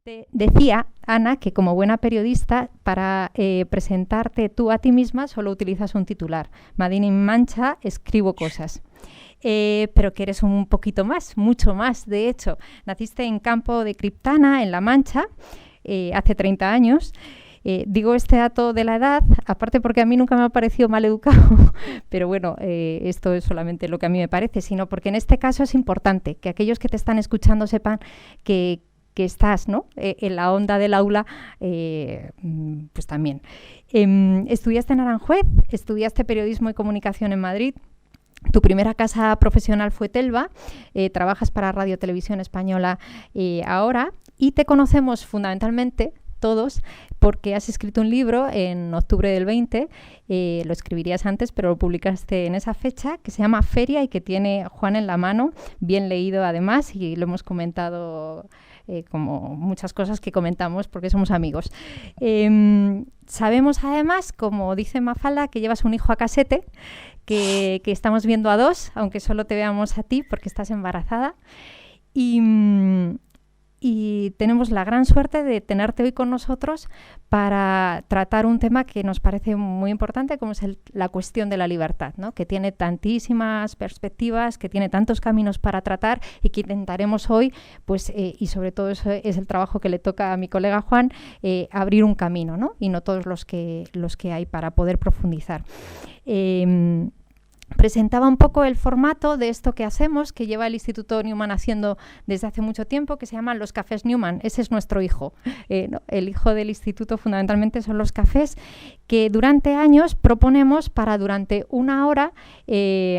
Te decía, Ana, que como buena periodista, para presentarte tú a ti misma solo utilizas un titular. Madini en Mancha, escribo cosas. Pero que eres un poquito más, mucho más, de hecho. Naciste en Campo de Criptana, en La Mancha, hace 30 años. Digo este dato de la edad, aparte porque a mí nunca me ha parecido mal educado, pero bueno, esto es solamente lo que a mí me parece, sino porque en este caso es importante que aquellos que te están escuchando sepan que estás, ¿no? En la onda del aula, pues también. Estudiaste en Aranjuez, estudiaste periodismo y comunicación en Madrid. Tu primera casa profesional fue Telva, trabajas para Radio Televisión Española ahora, y te conocemos fundamentalmente todos porque has escrito un libro en octubre del 20, lo escribirías antes pero lo publicaste en esa fecha, que se llama Feria y que tiene Juan en la mano, bien leído además, y lo hemos comentado como muchas cosas que comentamos porque somos amigos. Sabemos además, como dice Mafalda, que llevas un hijo a casete, que estamos viendo a dos, aunque solo te veamos a ti porque estás embarazada. Y tenemos la gran suerte de tenerte hoy con nosotros para tratar un tema que nos parece muy importante, como es la cuestión de la libertad, ¿no? Que tiene tantísimas perspectivas, que tiene tantos caminos para tratar y que intentaremos hoy, pues, y sobre todo eso es el trabajo que le toca a mi colega Juan, abrir un camino, ¿no? Y no todos los que hay para poder profundizar. Presentaba un poco el formato de esto que hacemos, que lleva el Instituto Newman haciendo desde hace mucho tiempo, que se llaman los cafés Newman. Ese es nuestro hijo, ¿no? El hijo del instituto fundamentalmente son los cafés, que durante años proponemos para durante una hora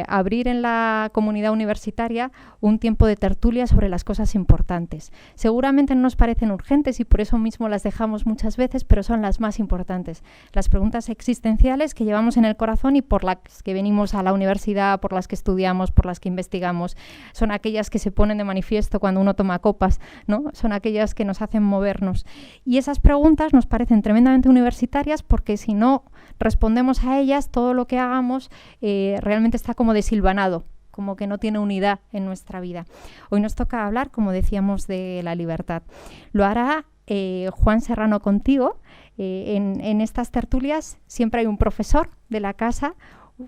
abrir en la comunidad universitaria un tiempo de tertulia sobre las cosas importantes. Seguramente no nos parecen urgentes y por eso mismo las dejamos muchas veces, pero son las más importantes. Las preguntas existenciales que llevamos en el corazón y por las que venimos a la universidad, por las que estudiamos, por las que investigamos, son aquellas que se ponen de manifiesto cuando uno toma copas, ¿no? Son aquellas que nos hacen movernos. Y esas preguntas nos parecen tremendamente universitarias porque si no respondemos a ellas, todo lo que hagamos realmente está como desilvanado, como que no tiene unidad en nuestra vida. Hoy nos toca hablar, como decíamos, de la libertad. Lo hará Juan Serrano contigo. En estas tertulias siempre hay un profesor de la casa,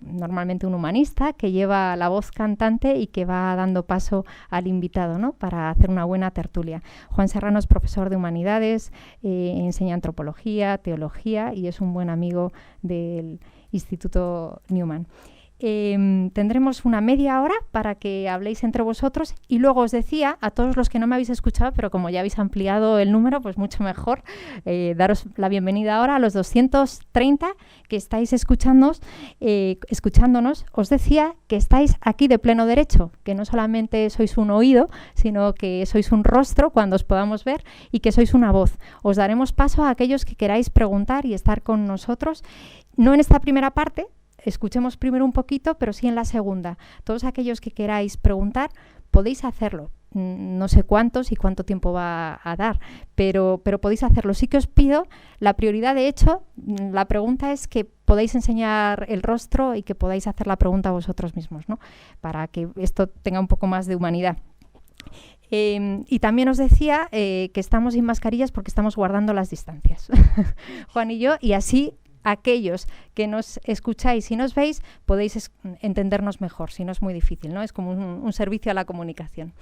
normalmente un humanista, que lleva la voz cantante y que va dando paso al invitado, ¿no? Para hacer una buena tertulia. Juan Serrano es profesor de humanidades, enseña antropología, teología y es un buen amigo del Instituto Newman. Tendremos una media hora para que habléis entre vosotros y luego os decía a todos los que no me habéis escuchado, pero como ya habéis ampliado el número, pues mucho mejor, daros la bienvenida ahora a los 230 que estáis escuchándonos. Os decía que estáis aquí de pleno derecho, que no solamente sois un oído, sino que sois un rostro cuando os podamos ver y que sois una voz. Os daremos paso a aquellos que queráis preguntar y estar con nosotros, no en esta primera parte. Escuchemos primero un poquito, pero sí en la segunda. Todos aquellos que queráis preguntar, podéis hacerlo. No sé cuántos y cuánto tiempo va a dar, pero podéis hacerlo. Sí que os pido, la prioridad, de hecho, la pregunta es que podáis enseñar el rostro y que podáis hacer la pregunta vosotros mismos, ¿no? Para que esto tenga un poco más de humanidad. Y también os decía que estamos sin mascarillas porque estamos guardando las distancias, Juan y yo, y así aquellos que nos escucháis y nos veis podéis entendernos mejor, si no es muy difícil, ¿no? Es como un servicio a la comunicación.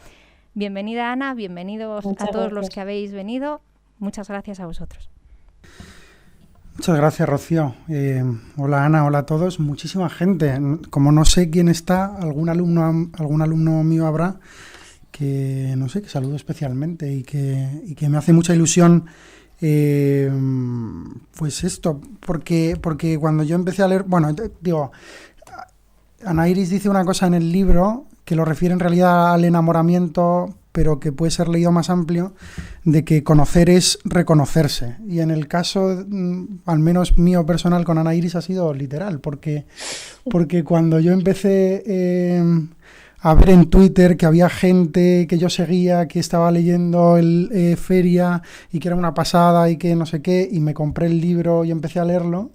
Bienvenida, Ana, bienvenidos a todos los que habéis venido. Muchas gracias a vosotros. Muchas gracias, Rocío. Hola, Ana, hola a todos. Muchísima gente. Como no sé quién está, algún alumno mío habrá que, no sé, que saludo especialmente y que me hace mucha ilusión. Pues esto, porque cuando yo empecé a leer, bueno, digo, Ana Iris dice una cosa en el libro que lo refiere en realidad al enamoramiento, pero que puede ser leído más amplio, de que conocer es reconocerse. Y en el caso, al menos mío personal con Ana Iris, ha sido literal, porque cuando yo empecé a ver en Twitter que había gente que yo seguía que estaba leyendo el Feria y que era una pasada y que no sé qué, y me compré el libro y empecé a leerlo,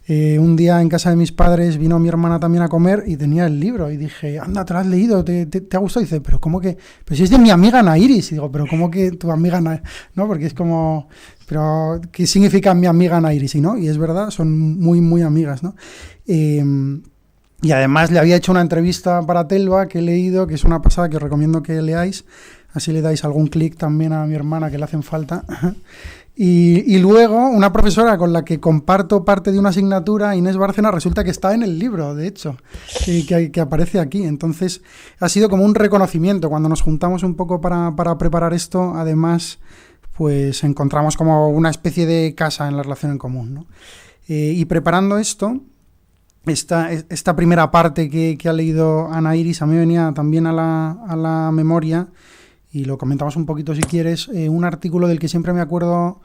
Un día en casa de mis padres vino mi hermana también a comer y tenía el libro y dije, anda, ¿te lo has leído? ¿Te ha gustado? Y dice, pero ¿cómo que? Pero si es de mi amiga Ana Iris. Y digo, pero ¿cómo que tu amiga Ana? ¿No? Porque es como, pero ¿qué significa mi amiga Ana Iris? Y no, y es verdad, son muy, muy amigas, ¿no? Y además le había hecho una entrevista para Telva que he leído, que es una pasada que os recomiendo que leáis, así le dais algún clic también a mi hermana que le hacen falta. Y luego una profesora con la que comparto parte de una asignatura, Inés Bárcena, resulta que está en el libro, de hecho, que aparece aquí. Entonces ha sido como un reconocimiento. Cuando nos juntamos un poco para preparar esto, además, pues encontramos como una especie de casa en la relación en común, ¿no? Y preparando esto, esta primera parte que ha leído Ana Iris, a mí venía también a la memoria, y lo comentamos un poquito si quieres, un artículo del que siempre me acuerdo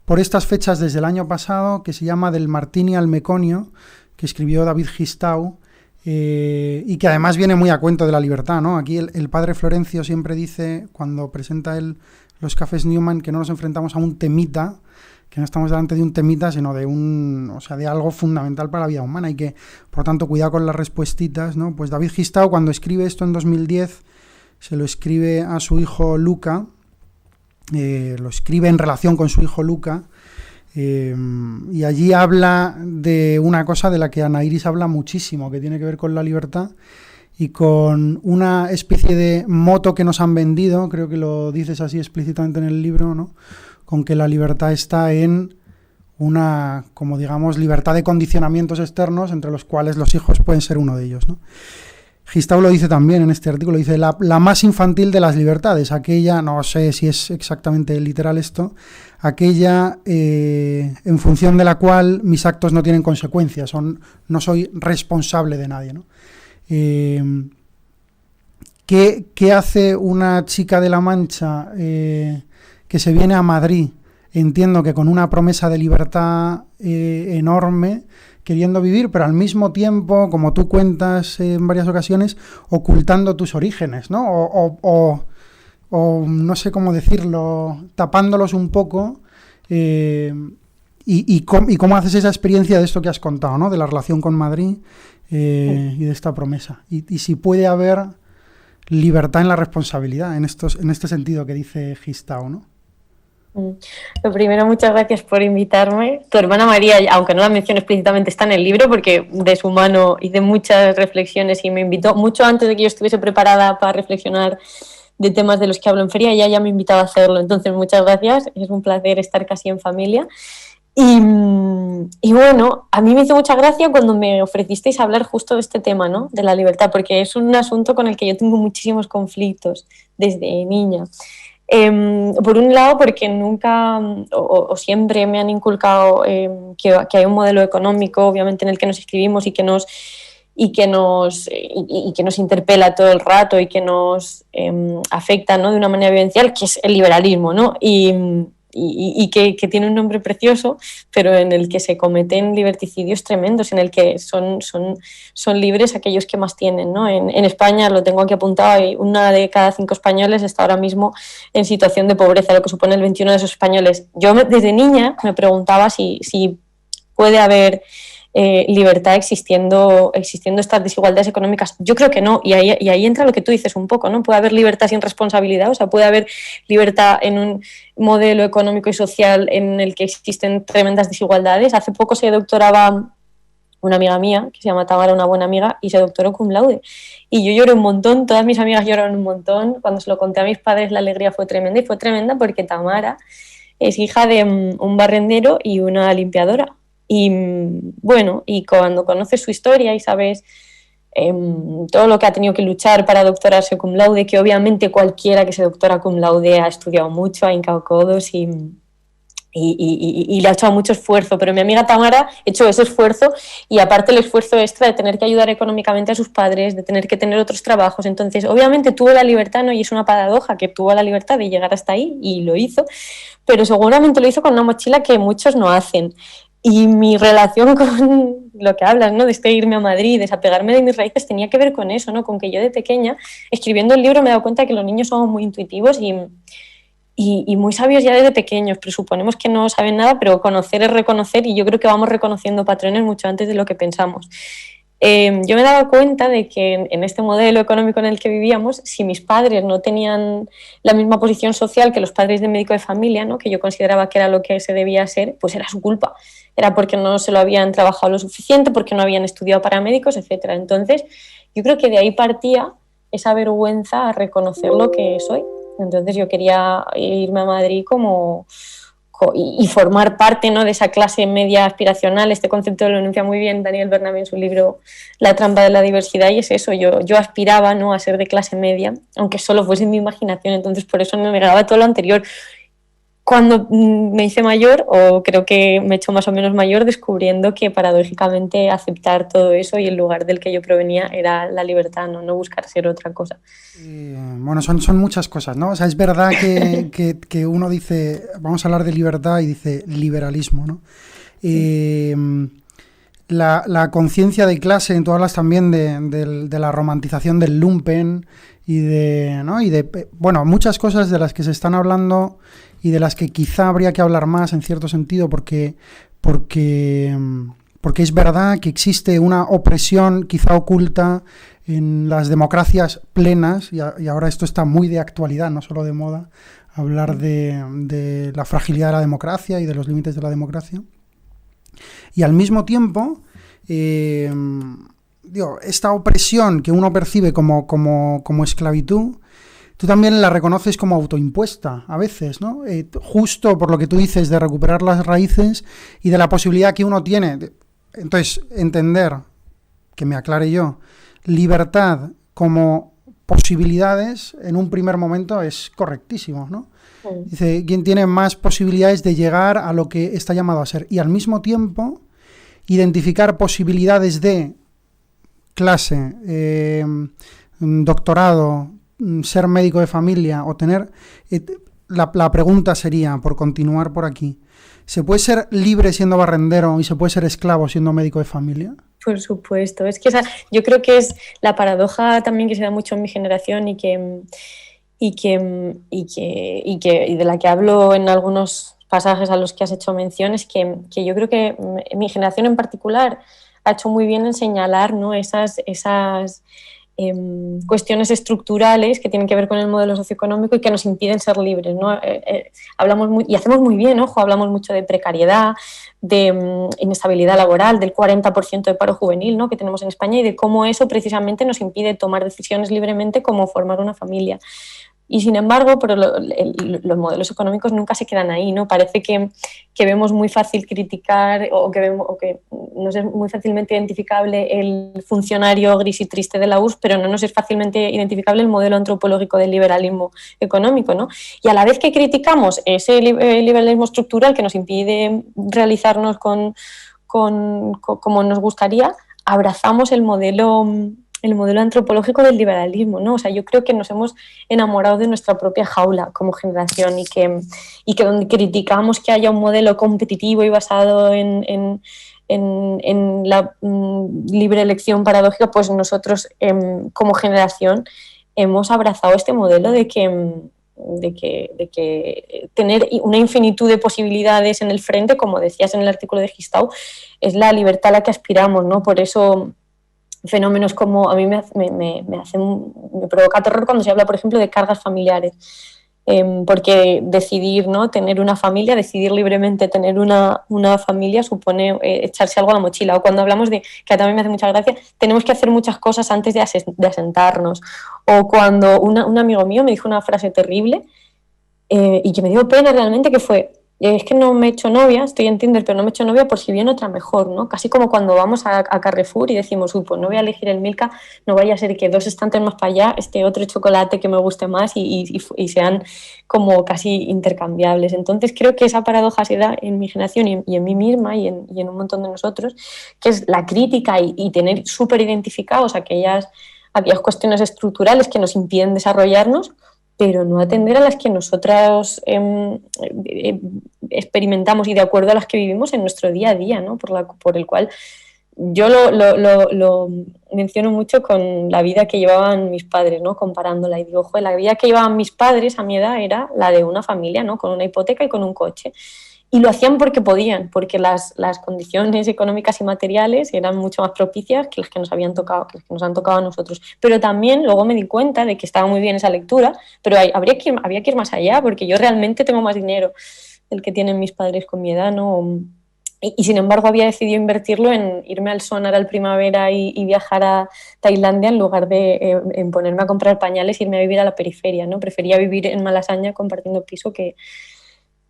por estas fechas desde el año pasado, que se llama Del Martini al Meconio, que escribió David Gistau, y que además viene muy a cuento de la libertad, ¿no? Aquí el padre Florencio siempre dice, cuando presenta los Cafés Newman, que no nos enfrentamos a un temita, que no estamos delante de un temita, sino de algo fundamental para la vida humana, y que, por tanto, cuidado con las respuestitas, ¿no? Pues David Gistau, cuando escribe esto en 2010, se lo escribe a su hijo Luca, lo escribe en relación con su hijo Luca, y allí habla de una cosa de la que Ana Iris habla muchísimo, que tiene que ver con la libertad y con una especie de moto que nos han vendido, creo que lo dices así explícitamente en el libro, ¿no? Con que la libertad está en una, como digamos, libertad de condicionamientos externos, entre los cuales los hijos pueden ser uno de ellos, ¿no? Gistau lo dice también en este artículo, dice la más infantil de las libertades, aquella, no sé si es exactamente literal esto, aquella en función de la cual mis actos no tienen consecuencias, no soy responsable de nadie, ¿no? ¿Qué hace una chica de La Mancha que se viene a Madrid? Entiendo que con una promesa de libertad enorme, queriendo vivir, pero al mismo tiempo, como tú cuentas en varias ocasiones, ocultando tus orígenes, ¿no? O no sé cómo decirlo, tapándolos un poco, y cómo haces esa experiencia de esto que has contado, ¿no? De la relación con Madrid y de esta promesa. Y si puede haber libertad en la responsabilidad, en este sentido que dice Gistau, ¿no? Lo primero, muchas gracias por invitarme. Tu hermana María, aunque no la menciono explícitamente, está en el libro porque de su mano hice muchas reflexiones y me invitó mucho antes de que yo estuviese preparada para reflexionar de temas de los que hablo en feria. Ella ya me invitaba a hacerlo, entonces muchas gracias. Es un placer estar casi en familia. Y bueno, a mí me hizo mucha gracia cuando me ofrecisteis hablar justo de este tema, ¿no? De la libertad, porque es un asunto con el que yo tengo muchísimos conflictos desde niña. Por un lado, porque nunca o siempre me han inculcado que hay un modelo económico, obviamente, en el que nos inscribimos y que nos interpela todo el rato y que nos afecta, ¿no? De una manera vivencial, que es el liberalismo, ¿no? Y que tiene un nombre precioso, pero en el que se cometen liberticidios tremendos, en el que son libres aquellos que más tienen, ¿no? En España, lo tengo aquí apuntado, hay 1 de cada 5 españoles está ahora mismo en situación de pobreza, lo que supone el 21 de esos españoles. Yo desde niña me preguntaba si puede haber libertad existiendo estas desigualdades económicas. Yo creo que no, y ahí entra lo que tú dices un poco, ¿no? Puede haber libertad sin responsabilidad, o sea, puede haber libertad en un modelo económico y social en el que existen tremendas desigualdades. Hace poco se doctoraba una amiga mía, que se llama Tamara, una buena amiga, y se doctoró cum laude. Y yo lloré un montón, todas mis amigas lloraron un montón. Cuando se lo conté a mis padres, la alegría fue tremenda, y fue tremenda porque Tamara es hija de un barrendero y una limpiadora. Y bueno, y cuando conoces su historia y sabes todo lo que ha tenido que luchar para doctorarse cum laude, que obviamente cualquiera que se doctora cum laude ha estudiado mucho, ha hincado codos y le ha echado mucho esfuerzo, pero mi amiga Tamara ha hecho ese esfuerzo y aparte el esfuerzo extra de tener que ayudar económicamente a sus padres, de tener que tener otros trabajos. Entonces obviamente tuvo la libertad, ¿no? Y es una paradoja que tuvo la libertad de llegar hasta ahí y lo hizo, pero seguramente lo hizo con una mochila que muchos no hacen. Y mi relación con lo que hablas, ¿no? De irme a Madrid, desapegarme de mis raíces, tenía que ver con eso, ¿no? Con que yo de pequeña, escribiendo el libro, me he dado cuenta que los niños somos muy intuitivos y muy sabios ya desde pequeños. Presuponemos que no saben nada, pero conocer es reconocer, y yo creo que vamos reconociendo patrones mucho antes de lo que pensamos. Yo me daba cuenta de que en este modelo económico en el que vivíamos, si mis padres no tenían la misma posición social que los padres de médico de familia, ¿no?, que yo consideraba que era lo que se debía ser, pues era su culpa. Era porque no se lo habían trabajado lo suficiente, porque no habían estudiado para médicos, etc. Entonces, yo creo que de ahí partía esa vergüenza a reconocer lo que soy. Entonces yo quería irme a Madrid y formar parte, ¿no?, de esa clase media aspiracional. Este concepto lo enuncia muy bien Daniel Bernabé en su libro La trampa de la diversidad, y es eso, yo aspiraba, ¿no?, a ser de clase media, aunque solo fuese en mi imaginación. Entonces por eso me negaba todo lo anterior. Cuando me hice mayor, o creo que me he hecho más o menos mayor, descubriendo que paradójicamente aceptar todo eso y el lugar del que yo provenía era la libertad, no buscar ser otra cosa. Bueno, son muchas cosas, ¿no? O sea, es verdad que uno dice, vamos a hablar de libertad, y dice liberalismo, ¿no? La conciencia de clase, tú hablas también de la romantización del lumpen ¿no?, bueno, muchas cosas de las que se están hablando y de las que quizá habría que hablar más en cierto sentido, porque es verdad que existe una opresión quizá oculta en las democracias plenas, y ahora esto está muy de actualidad, no solo de moda, hablar de la fragilidad de la democracia y de los límites de la democracia. Y al mismo tiempo, esta opresión que uno percibe como esclavitud, tú también la reconoces como autoimpuesta a veces, ¿no? Justo por lo que tú dices de recuperar las raíces y de la posibilidad que uno tiene. Entonces, entender, que me aclare yo, libertad como posibilidades en un primer momento es correctísimo, ¿no? Dice, ¿quién tiene más posibilidades de llegar a lo que está llamado a ser? Y al mismo tiempo, identificar posibilidades de clase, doctorado, ser médico de familia o tener... La pregunta sería, por continuar por aquí, ¿se puede ser libre siendo barrendero y se puede ser esclavo siendo médico de familia? Por supuesto, es que yo creo que es la paradoja también que se da mucho en mi generación y de la que hablo en algunos pasajes a los que has hecho mención, es que yo creo que mi generación en particular ha hecho muy bien en señalar, ¿no?, esas cuestiones estructurales que tienen que ver con el modelo socioeconómico y que nos impiden ser libres, ¿no? Hablamos y hacemos muy bien, ojo, hablamos mucho de precariedad, de inestabilidad laboral, del 40% de paro juvenil, ¿no?, que tenemos en España, y de cómo eso precisamente nos impide tomar decisiones libremente como formar una familia. Y sin embargo, pero los modelos económicos nunca se quedan ahí, ¿no? Parece que vemos muy fácil criticar o que nos es muy fácilmente identificable el funcionario gris y triste de la URSS, pero no nos es fácilmente identificable el modelo antropológico del liberalismo económico, ¿no? Y a la vez que criticamos ese liberalismo estructural que nos impide realizarnos como nos gustaría, abrazamos el modelo antropológico del liberalismo, ¿no? O sea, yo creo que nos hemos enamorado de nuestra propia jaula como generación, y que donde criticamos que haya un modelo competitivo y basado en la libre elección paradójica, pues nosotros como generación hemos abrazado este modelo de que tener una infinitud de posibilidades en el frente, como decías en el artículo de Gistau, es la libertad a la que aspiramos, ¿no? Por eso fenómenos como a mí me provoca terror cuando se habla, por ejemplo, de cargas familiares, porque decidir, ¿no?, tener una familia, decidir libremente tener una familia supone echarse algo a la mochila. O cuando hablamos de, que también me hace mucha gracia, tenemos que hacer muchas cosas antes de asentarnos. O cuando un amigo mío me dijo una frase terrible y que me dio pena realmente, que fue: es que no me he hecho novia, estoy en Tinder, pero no me he hecho novia por si viene otra mejor, ¿no? Casi como cuando vamos a Carrefour y decimos, uy, pues no voy a elegir el Milka, no vaya a ser que 2 estantes más para allá esté otro chocolate que me guste más y sean como casi intercambiables. Entonces creo que esa paradoja se da en mi generación y en mí misma y en un montón de nosotros, que es la crítica y tener súper identificados aquellas cuestiones estructurales que nos impiden desarrollarnos, pero no atender a las que nosotras experimentamos y de acuerdo a las que vivimos en nuestro día a día, ¿no? Por el cual yo lo menciono mucho con la vida que llevaban mis padres, ¿no? Comparándola, y digo, joder, la vida que llevaban mis padres a mi edad era la de una familia, ¿no? Con una hipoteca y con un coche. Y lo hacían porque podían, porque las condiciones económicas y materiales eran mucho más propicias que las que nos habían tocado, que las que nos han tocado a nosotros. Pero también luego me di cuenta de que estaba muy bien esa lectura, pero había que ir más allá, porque yo realmente tengo más dinero del que tienen mis padres con mi edad, ¿no? Y sin embargo había decidido invertirlo en irme al Sonar al Primavera y viajar a Tailandia en lugar de en ponerme a comprar pañales e irme a vivir a la periferia, ¿no? Prefería vivir en Malasaña compartiendo piso que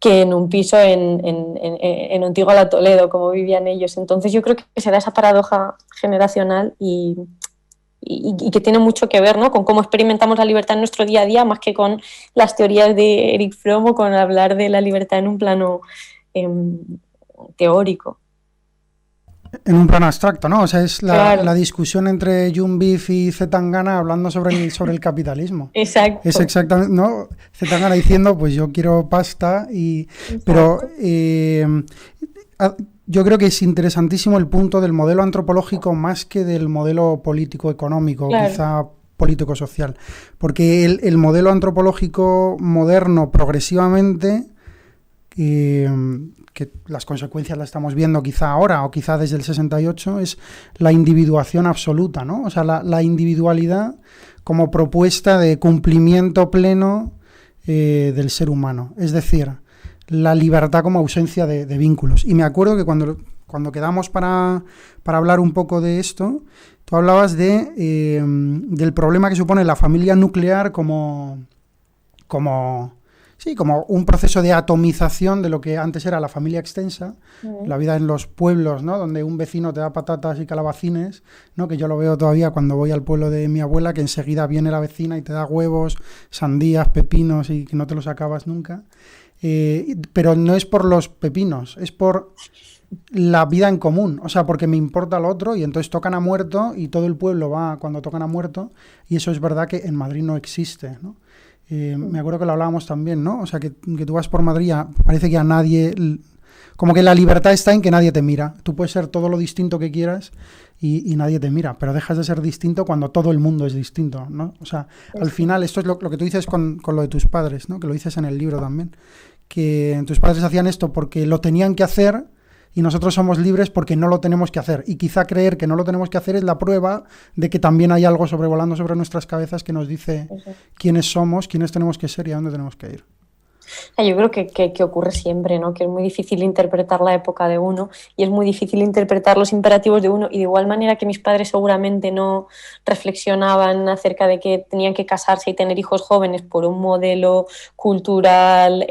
en un piso en Antigua la Toledo, como vivían ellos. Entonces yo creo que se da esa paradoja generacional y que tiene mucho que ver, ¿no? Con cómo experimentamos la libertad en nuestro día a día, más que con las teorías de Eric Fromm o con hablar de la libertad en un plano teórico. En un plano abstracto, ¿no? O sea, es Claro. la discusión entre Jun Beef y Z Tangana hablando sobre el capitalismo. Exacto. Es exactamente, ¿no? Z Tangana diciendo, pues yo quiero pasta Exacto. Pero yo creo que es interesantísimo el punto del modelo antropológico más que del modelo político-económico, Claro. quizá político-social. Porque el modelo antropológico moderno progresivamente, que las consecuencias las estamos viendo quizá ahora o quizá desde el 68, es la individuación absoluta, ¿no? O sea, la individualidad como propuesta de cumplimiento pleno del ser humano. Es decir, la libertad como ausencia de vínculos. Y me acuerdo que cuando quedamos para hablar un poco de esto, tú hablabas del problema que supone la familia nuclear como un proceso de atomización de lo que antes era la familia extensa, la vida en los pueblos, ¿no? Donde un vecino te da patatas y calabacines, ¿no? Que yo lo veo todavía cuando voy al pueblo de mi abuela, que enseguida viene la vecina y te da huevos, sandías, pepinos y que no te los acabas nunca. Pero no es por los pepinos, es por la vida en común, o sea, porque me importa lo otro y entonces tocan a muerto y todo el pueblo va cuando tocan a muerto, y eso es verdad que en Madrid no existe, ¿no? Me acuerdo que lo hablábamos también, ¿no? O sea, que tú vas por Madrid, parece que a nadie... Como que la libertad está en que nadie te mira. Tú puedes ser todo lo distinto que quieras y nadie te mira, pero dejas de ser distinto cuando todo el mundo es distinto, ¿no? O sea, al final, esto es lo que tú dices con lo de tus padres, ¿no? Que lo dices en el libro también. Que tus padres hacían esto porque lo tenían que hacer y nosotros somos libres porque no lo tenemos que hacer. Y quizá creer que no lo tenemos que hacer es la prueba de que también hay algo sobrevolando sobre nuestras cabezas que nos dice quiénes somos, quiénes tenemos que ser y a dónde tenemos que ir. Yo creo que ocurre siempre, ¿no? Que es muy difícil interpretar la época de uno y es muy difícil interpretar los imperativos de uno, y de igual manera que mis padres seguramente no reflexionaban acerca de que tenían que casarse y tener hijos jóvenes por un modelo cultural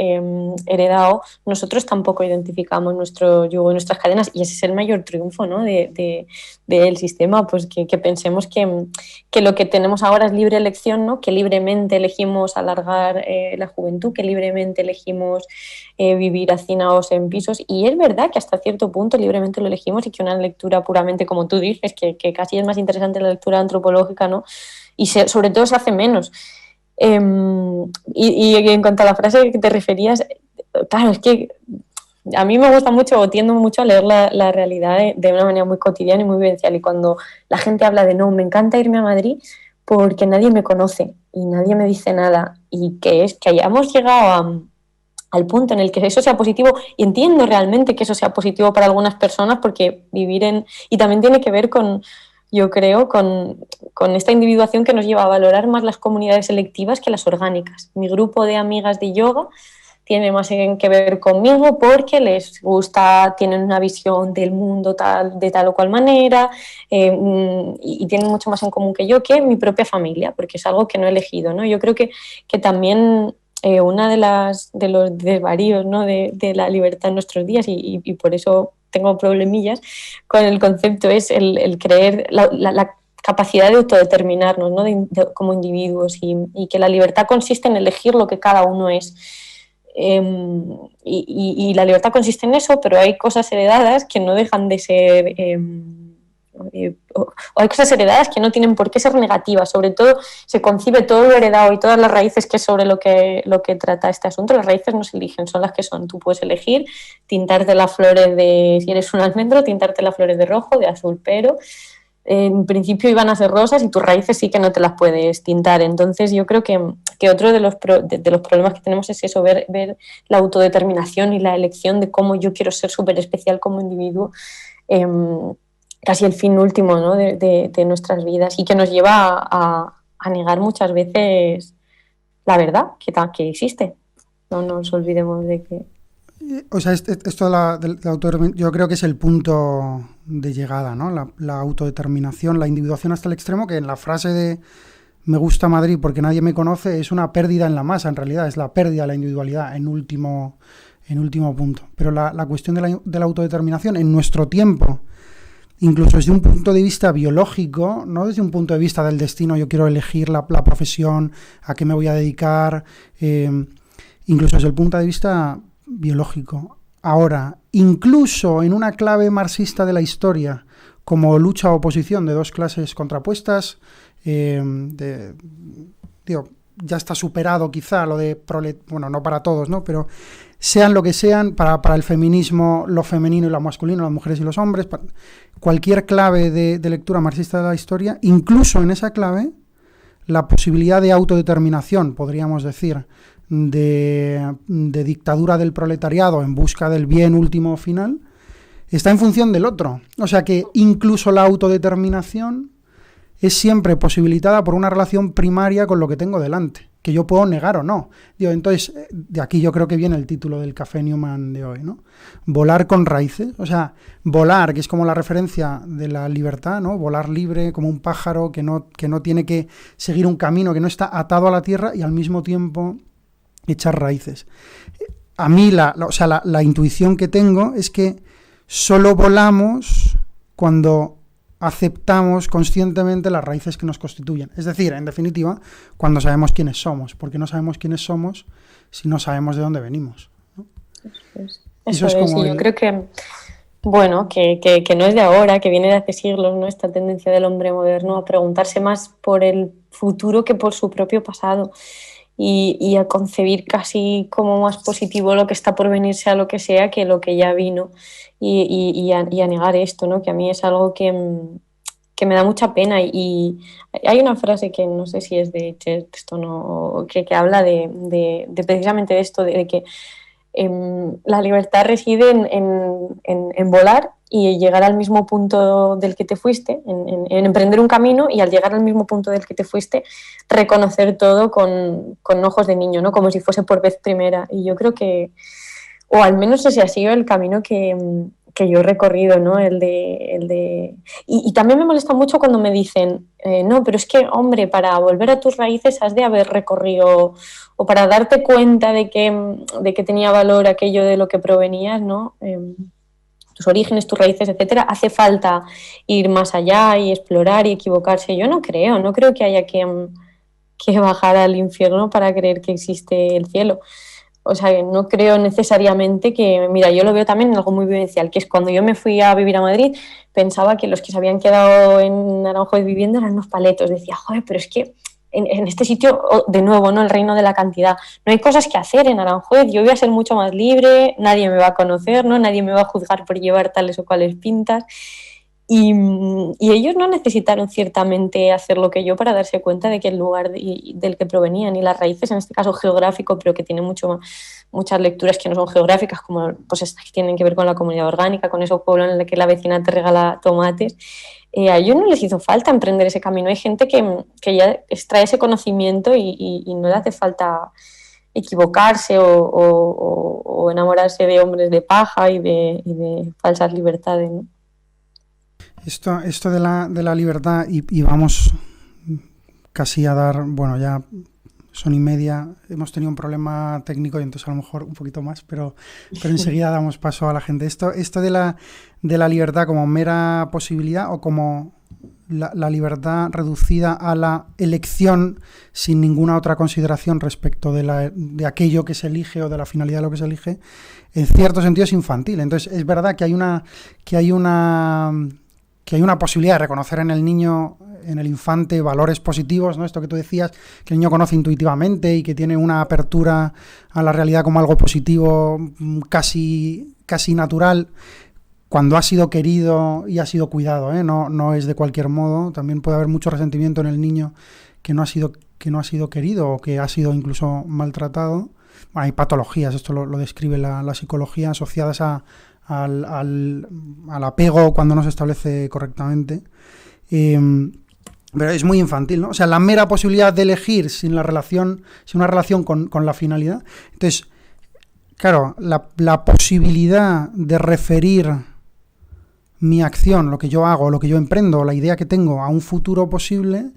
heredado, nosotros tampoco identificamos nuestro yugo y nuestras cadenas, y ese es el mayor triunfo, ¿no? del sistema, pues que pensemos que lo que tenemos ahora es libre elección, ¿no? Que libremente elegimos alargar la juventud, que libremente elegimos vivir hacinados en pisos, y es verdad que hasta cierto punto libremente lo elegimos, y que una lectura puramente, como tú dices, que casi es más interesante la lectura antropológica, ¿no? Y sobre todo se hace menos. Y en cuanto a la frase que te referías, claro, es que a mí me gusta mucho, o tiendo mucho a leer la realidad de una manera muy cotidiana y muy vivencial, y cuando la gente habla de no, me encanta irme a Madrid porque nadie me conoce y nadie me dice nada, y que es que hayamos llegado al punto en el que eso sea positivo, y entiendo realmente que eso sea positivo para algunas personas, porque y también tiene que ver con, yo creo, con esta individuación que nos lleva a valorar más las comunidades selectivas que las orgánicas. Mi grupo de amigas de yoga tiene más que ver conmigo porque les gusta, tienen una visión del mundo de tal o cual manera, y tienen mucho más en común que yo, que mi propia familia, porque es algo que no he elegido, ¿no? Yo creo que también una de los desvaríos, ¿no? de la libertad en nuestros días, y por eso tengo problemillas con el concepto, es el creer la capacidad de autodeterminarnos, ¿no? como individuos, y que la libertad consiste en elegir lo que cada uno es. Y la libertad consiste en eso, pero hay cosas heredadas que no dejan de ser... o hay cosas heredadas que no tienen por qué ser negativas. Sobre todo se concibe todo lo heredado y todas las raíces, que es sobre lo que trata este asunto. Las raíces no se eligen, son las que son. Tú puedes elegir tintarte las flores si eres un almendro, tintarte las flores de rojo, de azul, pero en principio iban a ser rosas y tus raíces sí que no te las puedes tintar. Entonces yo creo que otro de los problemas que tenemos es eso, ver la autodeterminación y la elección de cómo yo quiero ser súper especial como individuo, casi el fin último, ¿no? de nuestras vidas, y que nos lleva a negar muchas veces la verdad que existe. No nos olvidemos de que... O sea, esto de la autodeterminación, yo creo que es el punto de llegada, ¿no? La autodeterminación, la individuación hasta el extremo, que en la frase de me gusta Madrid porque nadie me conoce es una pérdida en la masa, en realidad, es la pérdida de la individualidad en último punto. Pero la cuestión de la autodeterminación en nuestro tiempo, incluso desde un punto de vista biológico, no desde un punto de vista del destino, yo quiero elegir la profesión, a qué me voy a dedicar, incluso desde el punto de vista biológico. Ahora, incluso en una clave marxista de la historia, como lucha o oposición de dos clases contrapuestas, ya está superado quizá lo de bueno, no para todos, ¿no? Pero sean lo que sean, para el feminismo, lo femenino y lo masculino, las mujeres y los hombres, cualquier clave de lectura marxista de la historia, incluso en esa clave, la posibilidad de autodeterminación, podríamos decir, de dictadura del proletariado en busca del bien último final, está en función del otro. O sea que incluso la autodeterminación es siempre posibilitada por una relación primaria con lo que tengo delante, que yo puedo negar o no. Entonces, de aquí yo creo que viene el título del Café Newman de hoy, ¿no? Volar con raíces. O sea, volar, que es como la referencia de la libertad, ¿no? Volar libre como un pájaro que no tiene que seguir un camino, que no está atado a la tierra y al mismo tiempo echar raíces. A mí la intuición que tengo es que solo volamos cuando aceptamos conscientemente las raíces que nos constituyen. Es decir, en definitiva, cuando sabemos quiénes somos. Porque no sabemos quiénes somos si no sabemos de dónde venimos, ¿no? Eso es como yo creo que, bueno, que no es de ahora, que viene de hace siglos, ¿no? Esta tendencia del hombre moderno a preguntarse más por el futuro que por su propio pasado. Y a concebir casi como más positivo lo que está por venir, sea lo que sea, que lo que ya vino, y a negar esto, ¿no? Que a mí es algo que me da mucha pena. Y hay una frase que no sé si es de Chesterton o que habla de precisamente de esto, de que la libertad reside en volar y llegar al mismo punto del que te fuiste, en emprender un camino, y al llegar al mismo punto del que te fuiste, reconocer todo con ojos de niño, ¿no? Como si fuese por vez primera. Y yo creo que, o al menos ese ha sido el camino que yo he recorrido, ¿no? Y también me molesta mucho cuando me dicen, no, pero es que, hombre, para volver a tus raíces has de haber recorrido, o para darte cuenta de que tenía valor aquello de lo que provenías, ¿no? Tus orígenes, tus raíces, etcétera, hace falta ir más allá y explorar y equivocarse. Yo no creo que haya que bajar al infierno para creer que existe el cielo. O sea, no creo necesariamente que... Mira, yo lo veo también en algo muy vivencial, que es cuando yo me fui a vivir a Madrid, pensaba que los que se habían quedado en Aranjuez viviendo eran unos paletos. Decía, joder, pero es que en este sitio, de nuevo, ¿no? El reino de la cantidad. No hay cosas que hacer en Aranjuez. Yo voy a ser mucho más libre, nadie me va a conocer, ¿no? Nadie me va a juzgar por llevar tales o cuales pintas. Y ellos no necesitaron ciertamente hacer lo que yo para darse cuenta de que el lugar del que provenían y las raíces, en este caso geográfico, pero que tiene muchas lecturas que no son geográficas, como pues estas que tienen que ver con la comunidad orgánica, con esos pueblos en los que la vecina te regala tomates. A ellos no les hizo falta emprender ese camino. Hay gente que ya extrae ese conocimiento y no le hace falta equivocarse o enamorarse de hombres de paja y de falsas libertades, ¿no? Esto de la libertad, y vamos casi a dar, bueno, ya son y media, hemos tenido un problema técnico y entonces a lo mejor un poquito más, pero enseguida damos paso a la gente. Esto de la libertad como mera posibilidad, o como la libertad reducida a la elección sin ninguna otra consideración respecto de aquello que se elige o de la finalidad de lo que se elige, en cierto sentido es infantil. Entonces es verdad que hay una posibilidad de reconocer en el niño, en el infante, valores positivos, ¿no? Esto que tú decías, que el niño conoce intuitivamente y que tiene una apertura a la realidad como algo positivo casi natural, cuando ha sido querido y ha sido cuidado, ¿eh? No es de cualquier modo. También puede haber mucho resentimiento en el niño que no ha sido querido o que ha sido incluso maltratado. Bueno, hay patologías, esto lo describe la psicología, asociadas al apego cuando no se establece correctamente. Pero es muy infantil, ¿no? O sea, la mera posibilidad de elegir sin una relación con la finalidad. Entonces, claro, la posibilidad de referir mi acción, lo que yo hago, lo que yo emprendo, la idea que tengo a un futuro posible,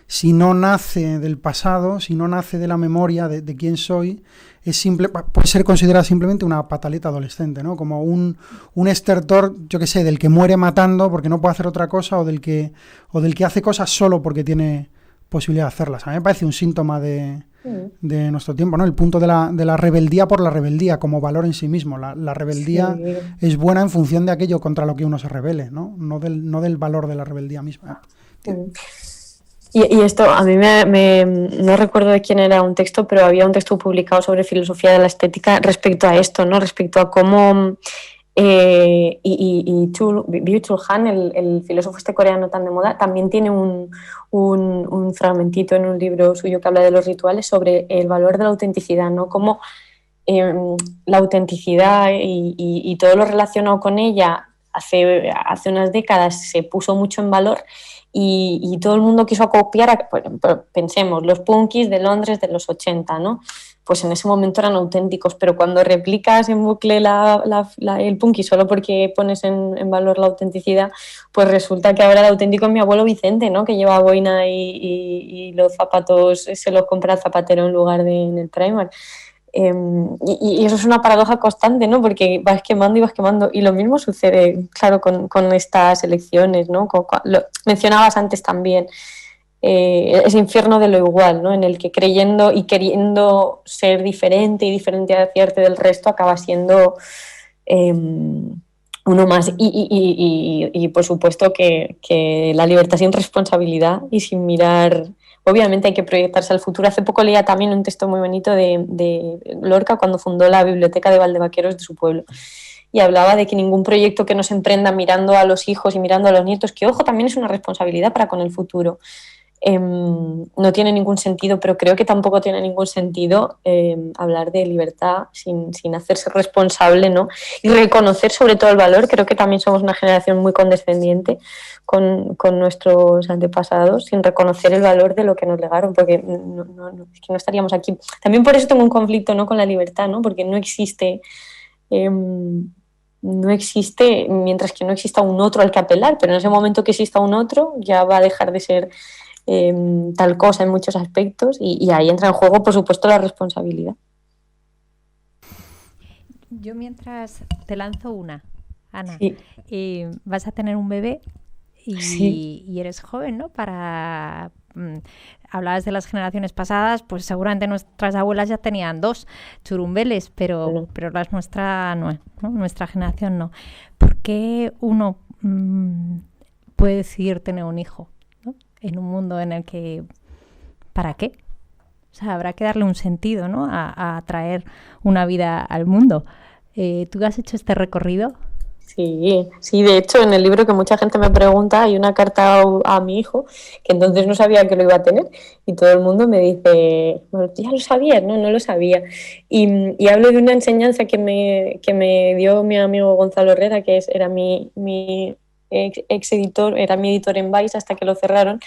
si no nace del pasado, si no nace de la memoria de quién soy, puede ser considerada simplemente una pataleta adolescente, ¿no? Como un estertor, yo qué sé, del que muere matando porque no puede hacer otra cosa, o del que hace cosas solo porque tiene posibilidad de hacerlas. A mí me parece un síntoma de nuestro tiempo, ¿no? El punto de la rebeldía por la rebeldía como valor en sí mismo. La rebeldía es buena en función de aquello contra lo que uno se rebele, ¿no? No del valor de la rebeldía misma. Y esto, a mí no recuerdo de quién era un texto, pero había un texto publicado sobre filosofía de la estética respecto a esto, ¿no? Respecto a cómo Byung-Chul Han, el filósofo este coreano tan de moda, también tiene un fragmentito en un libro suyo que habla de los rituales sobre el valor de la autenticidad, ¿no? Cómo la autenticidad y todo lo relacionado con ella hace unas décadas se puso mucho en valor y todo el mundo quiso copiar, pensemos, los punkis de Londres de los 80, ¿no? Pues en ese momento eran auténticos, pero cuando replicas en bucle el punky solo porque pones en valor la autenticidad, pues resulta que ahora el auténtico es mi abuelo Vicente, ¿no? Que lleva boina y los zapatos se los compra el zapatero en lugar de en el Primark. Y eso es una paradoja constante, ¿no? Porque vas quemando y vas quemando. Y lo mismo sucede, claro, con estas elecciones, ¿no? Lo mencionabas antes también, ese infierno de lo igual, ¿no? En el que creyendo y queriendo ser diferente y diferenciarte del resto acaba siendo uno más. Y por supuesto que la libertad sin responsabilidad y sin mirar. Obviamente hay que proyectarse al futuro. Hace poco leía también un texto muy bonito de Lorca cuando fundó la biblioteca de Valdevaqueros de su pueblo. Y hablaba de que ningún proyecto que no se emprenda mirando a los hijos y mirando a los nietos, que ojo, también es una responsabilidad para con el futuro, no tiene ningún sentido, pero creo que tampoco tiene ningún sentido hablar de libertad sin hacerse responsable, ¿no? Y reconocer sobre todo el valor. Creo que también somos una generación muy condescendiente con nuestros antepasados, sin reconocer el valor de lo que nos legaron, porque es que no estaríamos aquí. También por eso tengo un conflicto, ¿no? Con la libertad, ¿no? Porque no existe, mientras que no exista un otro al que apelar, pero en ese momento que exista un otro ya va a dejar de ser tal cosa en muchos aspectos y ahí entra en juego, por supuesto, la responsabilidad. Yo mientras te lanzo una, Ana, Sí. Vas a tener un bebé Sí. y eres joven, ¿no? Hablabas de las generaciones pasadas, pues seguramente nuestras abuelas ya tenían 2 churumbeles, pero las nuestra no, ¿no? Nuestra generación no. ¿Por qué uno puede decidir tener un hijo, ¿no? En un mundo en el que, ¿para qué? O sea, habrá que darle un sentido, ¿no? A traer una vida al mundo. ¿Tú has hecho este recorrido? Sí, de hecho en el libro, que mucha gente me pregunta, hay una carta a mi hijo que entonces no sabía que lo iba a tener y todo el mundo me dice, bueno, ya lo sabías, no lo sabía. Y hablo de una enseñanza que me dio mi amigo Gonzalo Herrera, que era mi ex editor, era mi editor en Vice hasta que lo cerraron.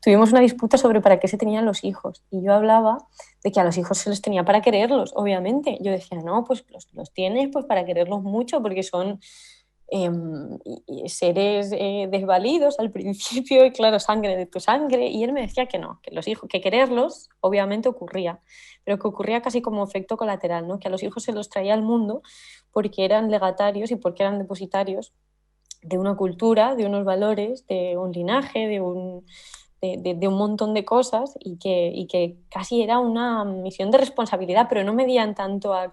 Tuvimos una disputa sobre para qué se tenían los hijos y yo hablaba de que a los hijos se los tenía para quererlos, obviamente. Yo decía, no, pues los tienes pues para quererlos mucho porque son seres desvalidos al principio y claro, sangre de tu sangre. Y él me decía que no, que los hijos, que quererlos obviamente ocurría, pero que ocurría casi como efecto colateral, ¿no? Que a los hijos se los traía al mundo porque eran legatarios y porque eran depositarios de una cultura, de unos valores, de un linaje, de un montón de cosas y que casi era una misión de responsabilidad, pero no medían tanto a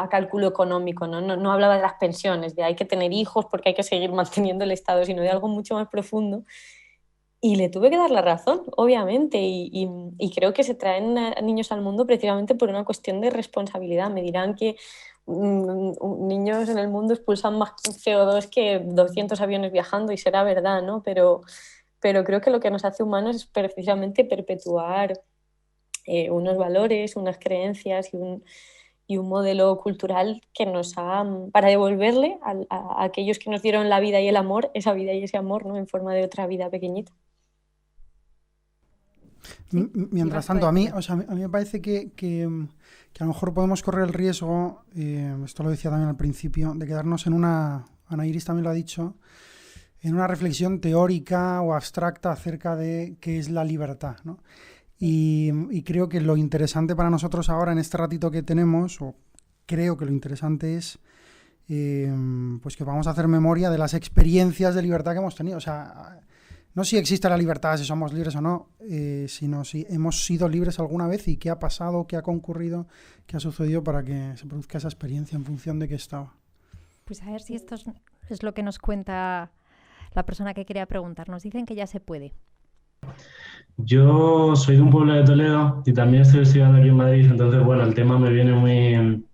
cálculo económico, no hablaba de las pensiones, de hay que tener hijos porque hay que seguir manteniendo el Estado, sino de algo mucho más profundo. Y le tuve que dar la razón, obviamente, y creo que se traen a niños al mundo precisamente por una cuestión de responsabilidad. Me dirán que niños en el mundo expulsan más CO2 que 200 aviones viajando y será verdad, ¿no? Pero creo que lo que nos hace humanos es precisamente perpetuar unos valores, unas creencias y un modelo cultural que nos ha, para devolverle a aquellos que nos dieron la vida y el amor, esa vida y ese amor, ¿no? En forma de otra vida pequeñita. Sí, Mientras ibas tú a tanto, a mí, decir. o sea, a mí me parece que a lo mejor podemos correr el riesgo, esto lo decía también al principio, de quedarnos en una, Ana Iris también lo ha dicho, en una reflexión teórica o abstracta acerca de qué es la libertad, ¿no? Y creo que lo interesante para nosotros ahora en este ratito que tenemos, o creo que lo interesante es pues que vamos a hacer memoria de las experiencias de libertad que hemos tenido. O sea, no si existe la libertad, si somos libres o no, sino si hemos sido libres alguna vez y qué ha pasado, qué ha concurrido, qué ha sucedido para que se produzca esa experiencia en función de qué estaba. Pues a ver si esto es lo que nos cuenta la persona que quería preguntar. Nos dicen que ya se puede. Yo soy de un pueblo de Toledo y también estoy estudiando aquí en Madrid, entonces, bueno, el tema me viene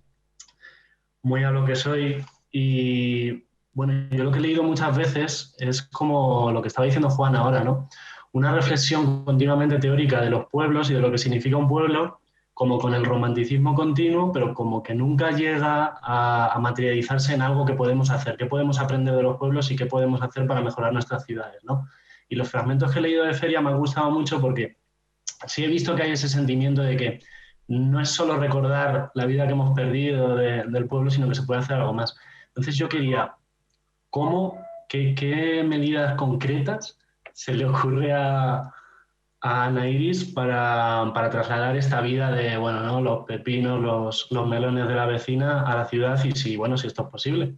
muy a lo que soy. Y bueno, yo lo que he leído muchas veces es como lo que estaba diciendo Juan ahora, ¿no? Una reflexión continuamente teórica de los pueblos y de lo que significa un pueblo, como con el romanticismo continuo, pero como que nunca llega a materializarse en algo que podemos hacer, qué podemos aprender de los pueblos y qué podemos hacer para mejorar nuestras ciudades, ¿no? Y los fragmentos que he leído de Feria me han gustado mucho porque sí he visto que hay ese sentimiento de que no es solo recordar la vida que hemos perdido del pueblo, sino que se puede hacer algo más. Entonces yo quería, qué medidas concretas se le ocurre a Ana Iris para trasladar esta vida de, bueno, ¿no? Los pepinos, los melones de la vecina a la ciudad y si, bueno, si esto es posible.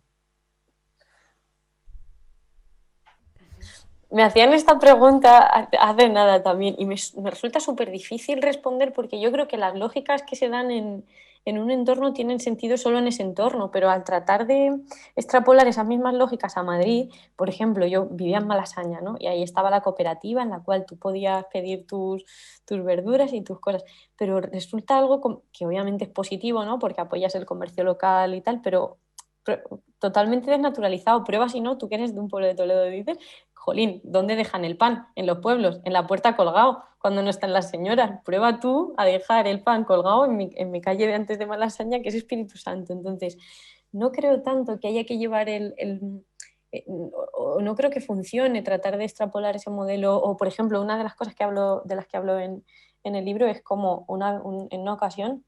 Me hacían esta pregunta hace nada también y me resulta súper difícil responder porque yo creo que las lógicas que se dan en un entorno tienen sentido solo en ese entorno, pero al tratar de extrapolar esas mismas lógicas a Madrid, por ejemplo, yo vivía en Malasaña, ¿no? Y ahí estaba la cooperativa en la cual tú podías pedir tus verduras y tus cosas, pero resulta algo que obviamente es positivo, ¿no? Porque apoyas el comercio local y tal, pero totalmente desnaturalizado. Prueba si no, tú que eres de un pueblo de Toledo dices, jolín, ¿dónde dejan el pan? En los pueblos, en la puerta colgado, cuando no están las señoras. Prueba tú a dejar el pan colgado en mi calle de antes de Malasaña, que es Espíritu Santo. Entonces, no creo tanto que haya que llevar o no creo que funcione tratar de extrapolar ese modelo. O, por ejemplo, una de las cosas de las que hablo en el libro es como en una ocasión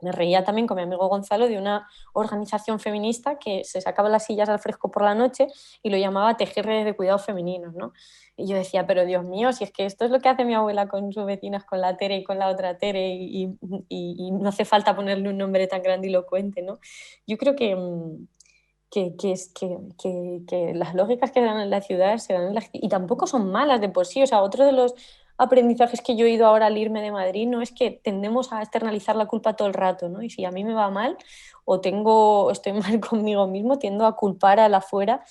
me reía también con mi amigo Gonzalo de una organización feminista que se sacaba las sillas al fresco por la noche y lo llamaba tejer redes de cuidados femeninos, ¿no? Y yo decía, pero Dios mío, si es que esto es lo que hace mi abuela con sus vecinas, con la Tere y con la otra Tere, y no hace falta ponerle un nombre tan grandilocuente, ¿no? Yo creo que las lógicas que dan en la ciudad se dan y tampoco son malas de por sí. O sea, otro de los aprendizajes que yo he ido ahora al irme de Madrid no es que tendemos a externalizar la culpa todo el rato, ¿no? Y si a mí me va mal estoy mal conmigo mismo, tiendo a culpar al afuera.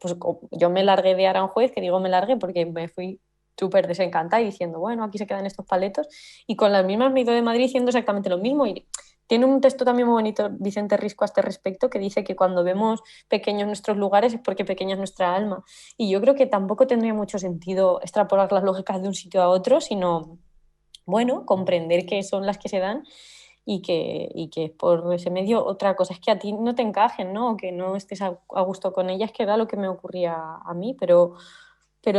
Pues yo me largué de Aranjuez, que digo me largué porque me fui súper desencantada y diciendo, bueno, aquí se quedan estos paletos. Y con las mismas me he ido de Madrid diciendo exactamente lo mismo. Y tiene un texto también muy bonito Vicente Risco a este respecto que dice que cuando vemos pequeños nuestros lugares es porque pequeña es nuestra alma. Y yo creo que tampoco tendría mucho sentido extrapolar las lógicas de un sitio a otro, sino, bueno, comprender que son las que se dan y que por ese medio otra cosa es que a ti no te encajen, ¿no? O que no estés a gusto con ellas, que era lo que me ocurría a mí, pero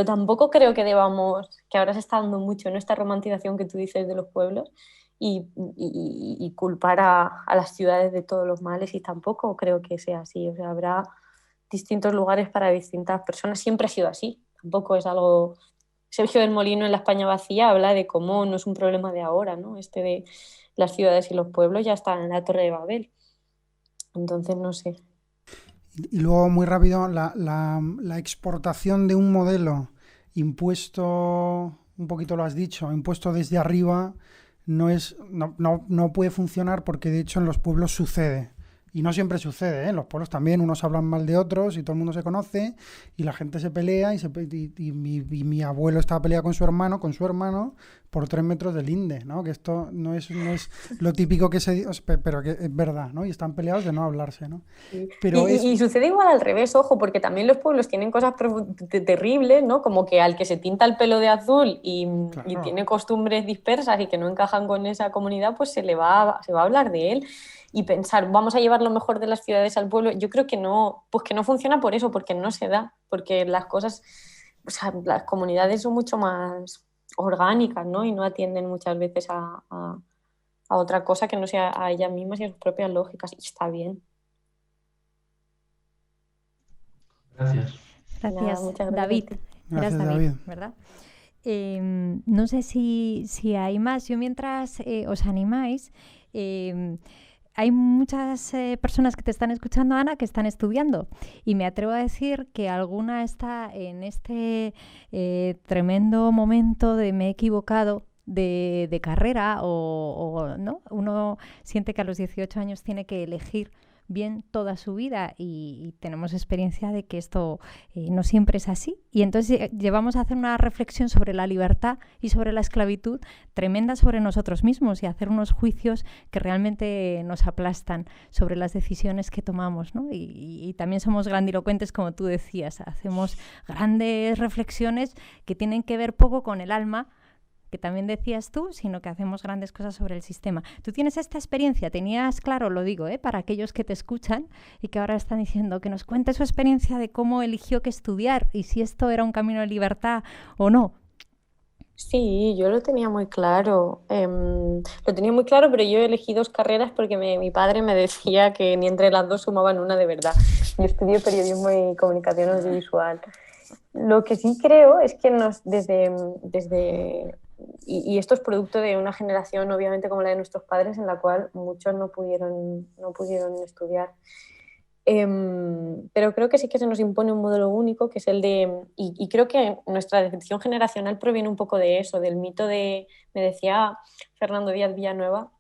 tampoco creo que debamos, que ahora se está dando mucho en esta romantización que tú dices de los pueblos y culpar a las ciudades de todos los males y tampoco creo que sea así. O sea, habrá distintos lugares para distintas personas, siempre ha sido así, tampoco es algo... Sergio del Molino en La España vacía habla de cómo no es un problema de ahora, ¿no? Este de las ciudades y los pueblos ya están en la Torre de Babel. Entonces, no sé. Y luego, muy rápido, la exportación de un modelo impuesto, un poquito lo has dicho, impuesto desde arriba, no puede funcionar porque de hecho en los pueblos sucede. Y no siempre sucede, ¿eh? En los pueblos también unos hablan mal de otros y todo el mundo se conoce y la gente se pelea y mi abuelo estaba peleado con su hermano por 3 metros del linde, ¿no? Que esto no es lo típico que se dice, pero que es verdad, ¿no? Y están peleados de no hablarse, ¿no? Sí. Pero Y sucede igual al revés, ojo, porque también los pueblos tienen cosas terribles, ¿no? Como que al que se tinta el pelo de azul y claro, tiene costumbres dispersas y que no encajan con esa comunidad, pues se va a hablar de él. Y pensar, vamos a llevar lo mejor de las ciudades al pueblo, yo creo que no, pues que no funciona por eso, porque no se da, porque las cosas, o sea, las comunidades son mucho más orgánicas, ¿no? Y no atienden muchas veces a otra cosa que no sea a ellas mismas y a sus propias lógicas, y está bien. Gracias. Nada, Gracias, muchas gracias a David. ti. Eras gracias David, David. ¿verdad? No sé si hay más. Yo mientras os animáis, hay muchas personas que te están escuchando, Ana, que están estudiando. Y me atrevo a decir que alguna está en este tremendo momento de me he equivocado de carrera o ¿no? Uno siente que a los 18 años tiene que elegir bien toda su vida y tenemos experiencia de que esto no siempre es así. Y entonces llevamos a hacer una reflexión sobre la libertad y sobre la esclavitud tremenda sobre nosotros mismos y hacer unos juicios que realmente nos aplastan sobre las decisiones que tomamos, ¿no? Y también somos grandilocuentes, como tú decías, hacemos grandes reflexiones que tienen que ver poco con el alma, que también decías tú, sino que hacemos grandes cosas sobre el sistema. Tú tienes esta experiencia, tenías, claro, lo digo, para aquellos que te escuchan y que ahora están diciendo que nos cuente su experiencia de cómo eligió que estudiar y si esto era un camino de libertad o no. Sí, yo lo tenía muy claro. Lo tenía muy claro, pero yo elegí 2 carreras porque mi padre me decía que ni entre las 2 sumaban una de verdad. Yo estudié periodismo y comunicación audiovisual. Lo que sí creo es que y esto es producto de una generación, obviamente, como la de nuestros padres, en la cual muchos no pudieron estudiar. Pero creo que sí que se nos impone un modelo único, que es el de... Y creo que nuestra decepción generacional proviene un poco de eso, del mito de... Me decía Fernando Díaz Villanueva,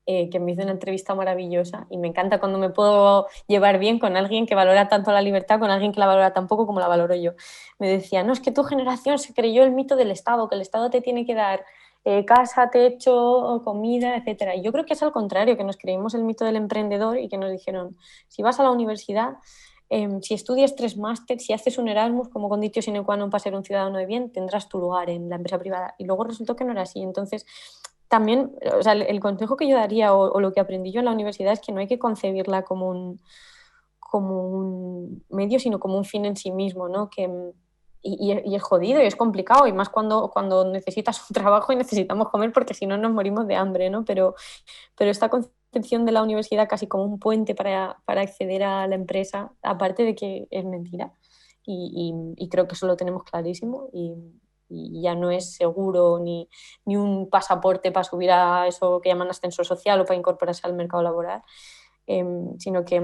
que me hizo una entrevista maravillosa y me encanta cuando me puedo llevar bien con alguien que valora tanto la libertad, con alguien que la valora tan poco como la valoro yo. Me decía, no, es que tu generación se creyó el mito del Estado, que el Estado te tiene que dar casa, techo, comida, etcétera. Y yo creo que es al contrario, que nos creímos el mito del emprendedor y que nos dijeron, si vas a la universidad, si estudias 3 másteres, si haces un Erasmus como conditio sine qua non para ser un ciudadano de bien, tendrás tu lugar en la empresa privada. Y luego resultó que no era así. Entonces, también, o sea, el consejo que yo daría o lo que aprendí yo en la universidad es que no hay que concebirla como un medio, sino como un fin en sí mismo, ¿no? Y es jodido y es complicado, y más cuando necesitas un trabajo y necesitamos comer, porque si no nos morimos de hambre, ¿no? Pero esta concepción de la universidad casi como un puente para acceder a la empresa, aparte de que es mentira, y creo que eso lo tenemos clarísimo, y ya no es seguro ni un pasaporte para subir a eso que llaman ascensor social o para incorporarse al mercado laboral, sino que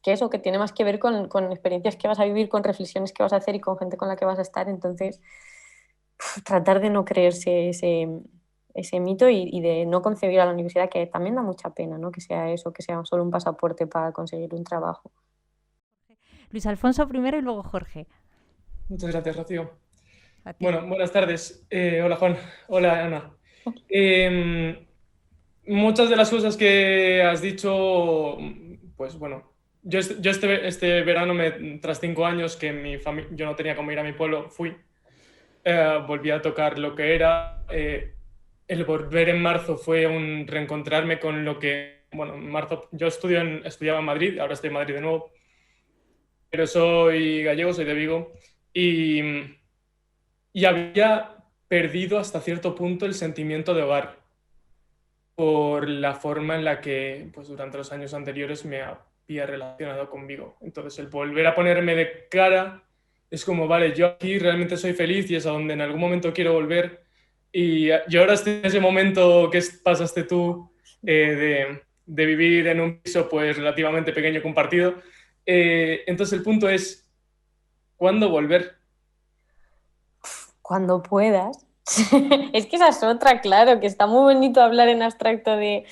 eso, que tiene más que ver con experiencias que vas a vivir, con reflexiones que vas a hacer y con gente con la que vas a estar. Entonces, tratar de no creerse ese mito y de no concebir a la universidad, que también da mucha pena, ¿no? Que sea eso, que sea solo un pasaporte para conseguir un trabajo. Luis Alfonso primero y luego Jorge. Muchas gracias, Rocío. A ti. Bueno, buenas tardes. Hola, Juan. Hola, Ana. Muchas de las cosas que has dicho, pues bueno, yo este verano, tras 5 años que yo no tenía cómo ir a mi pueblo, fui. Volví a tocar lo que era. El volver en marzo fue un reencontrarme con lo que, bueno, en marzo yo estudiaba en Madrid, ahora estoy en Madrid de nuevo, pero soy gallego, soy de Vigo, y había perdido hasta cierto punto el sentimiento de hogar por la forma en la que, pues, durante los años anteriores me había relacionado con Vigo. Entonces, el volver a ponerme de cara es como, vale, yo aquí realmente soy feliz y es a donde en algún momento quiero volver. Y yo ahora estoy en ese momento que pasaste tú, de vivir en un piso pues relativamente pequeño compartido. Entonces, el punto es, ¿cuándo volver? Cuando puedas. Es que esa es otra, claro, que está muy bonito hablar en abstracto de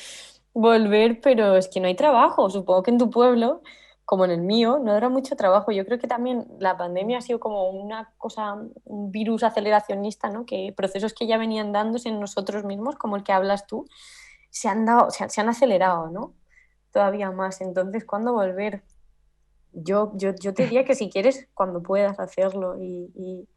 volver, pero es que no hay trabajo. Supongo que en tu pueblo, como en el mío, no habrá mucho trabajo. Yo creo que también la pandemia ha sido como una cosa, un virus aceleracionista, ¿no? Que procesos que ya venían dándose en nosotros mismos, como el que hablas tú, se han acelerado, ¿no? Todavía más. Entonces, ¿cuándo volver? Yo te diría que si quieres, cuando puedas hacerlo y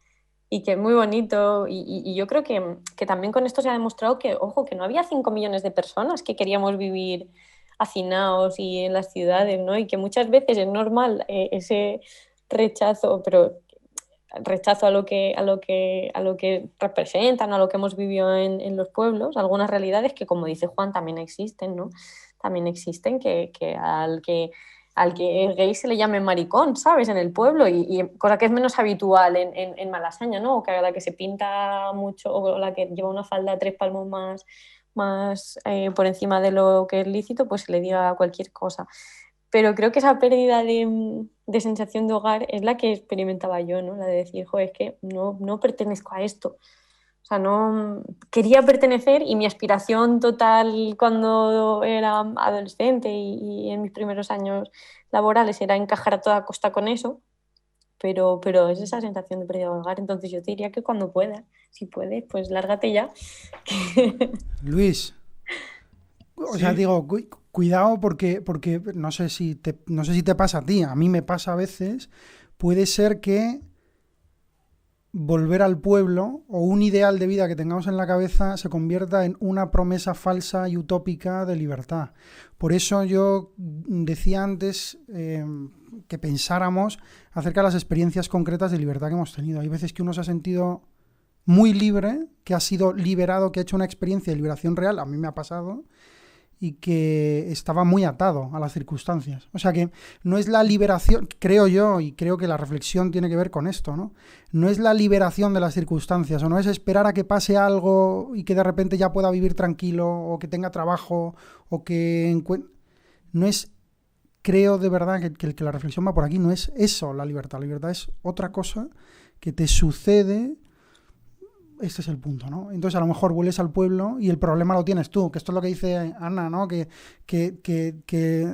que es muy bonito. Y yo creo que también con esto se ha demostrado que, ojo, que no había 5 millones de personas que queríamos vivir hacinados y en las ciudades, ¿no? Y que muchas veces es normal ese rechazo, pero rechazo a lo que representan, a lo que hemos vivido en los pueblos, algunas realidades que, como dice Juan, también existen, ¿no? También existen al que es gay se le llame maricón, ¿sabes? En el pueblo, cosa que es menos habitual en Malasaña, ¿no? O que a la que se pinta mucho, o la que lleva una falda 3 palmos más por encima de lo que es lícito, pues se le diga cualquier cosa. Pero creo que esa pérdida de sensación de hogar es la que experimentaba yo, ¿no? La de decir, joder, es que no pertenezco a esto. O sea, no quería pertenecer y mi aspiración total cuando era adolescente y en mis primeros años laborales era encajar a toda costa con eso, pero es esa sensación de pérdida de hogar. Entonces yo te diría que cuando puedas, si puedes, pues lárgate ya. Luis, o sea, Sí, digo, cuidado porque no sé si te pasa a ti, a mí me pasa a veces, puede ser que volver al pueblo o un ideal de vida que tengamos en la cabeza se convierta en una promesa falsa y utópica de libertad. Por eso yo decía antes que pensáramos acerca de las experiencias concretas de libertad que hemos tenido. Hay veces que uno se ha sentido muy libre, que ha sido liberado, que ha hecho una experiencia de liberación real, a mí me ha pasado, y que estaba muy atado a las circunstancias. O sea que no es la liberación, creo yo, y creo que la reflexión tiene que ver con esto, ¿no? No es la liberación de las circunstancias, o no es esperar a que pase algo y que de repente ya pueda vivir tranquilo, o que tenga trabajo, o que no es, creo de verdad que la reflexión va por aquí, no es eso la libertad. La libertad es otra cosa que te sucede. Este es el punto, ¿no? Entonces a lo mejor vuelves al pueblo y el problema lo tienes tú, que esto es lo que dice Ana, ¿no? Que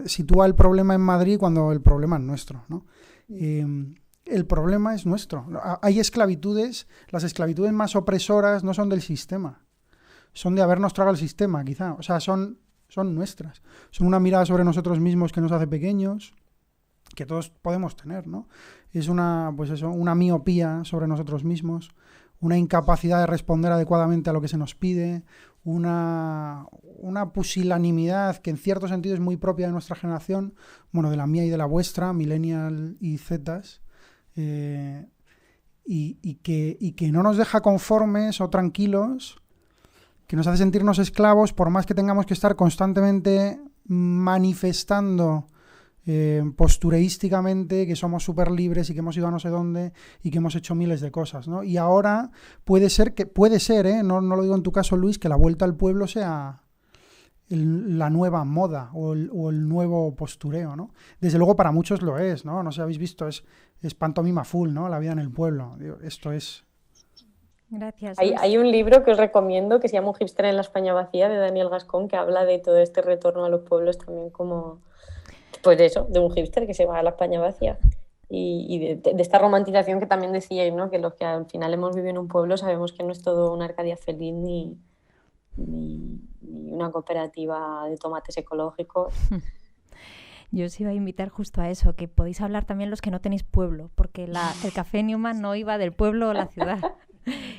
sitúa el problema en Madrid cuando el problema es nuestro, ¿no? El problema es nuestro. Hay esclavitudes, las esclavitudes más opresoras no son del sistema, son de habernos tragado el sistema, quizá. O sea, son nuestras. Son una mirada sobre nosotros mismos que nos hace pequeños, que todos podemos tener, ¿no? Es una miopía sobre nosotros mismos, una incapacidad de responder adecuadamente a lo que se nos pide, una pusilanimidad que en cierto sentido es muy propia de nuestra generación, bueno, de la mía y de la vuestra, millennial y zetas, y que no nos deja conformes o tranquilos, que nos hace sentirnos esclavos, por más que tengamos que estar constantemente manifestando postureísticamente que somos súper libres y que hemos ido a no sé dónde y que hemos hecho miles de cosas, ¿no? Y ahora puede ser, no lo digo en tu caso, Luis, que la vuelta al pueblo sea la nueva moda o el nuevo postureo, ¿no? Desde luego para muchos lo es, ¿no? No sé si habéis visto, es pantomima full, ¿no? La vida en el pueblo. Esto es... Gracias, Hay, Luis. hay un libro que os recomiendo que se llama Un hipster en la España vacía, de Daniel Gascón, que habla de todo este retorno a los pueblos también como, pues eso, de un hipster que se va a la España vacía. Y de esta romantización que también decíais, ¿no? Que los que al final hemos vivido en un pueblo sabemos que no es todo una Arcadia feliz ni una cooperativa de tomates ecológicos. Yo os iba a invitar justo a eso, que podéis hablar también los que no tenéis pueblo, porque el Café Newman no iba del pueblo o la ciudad,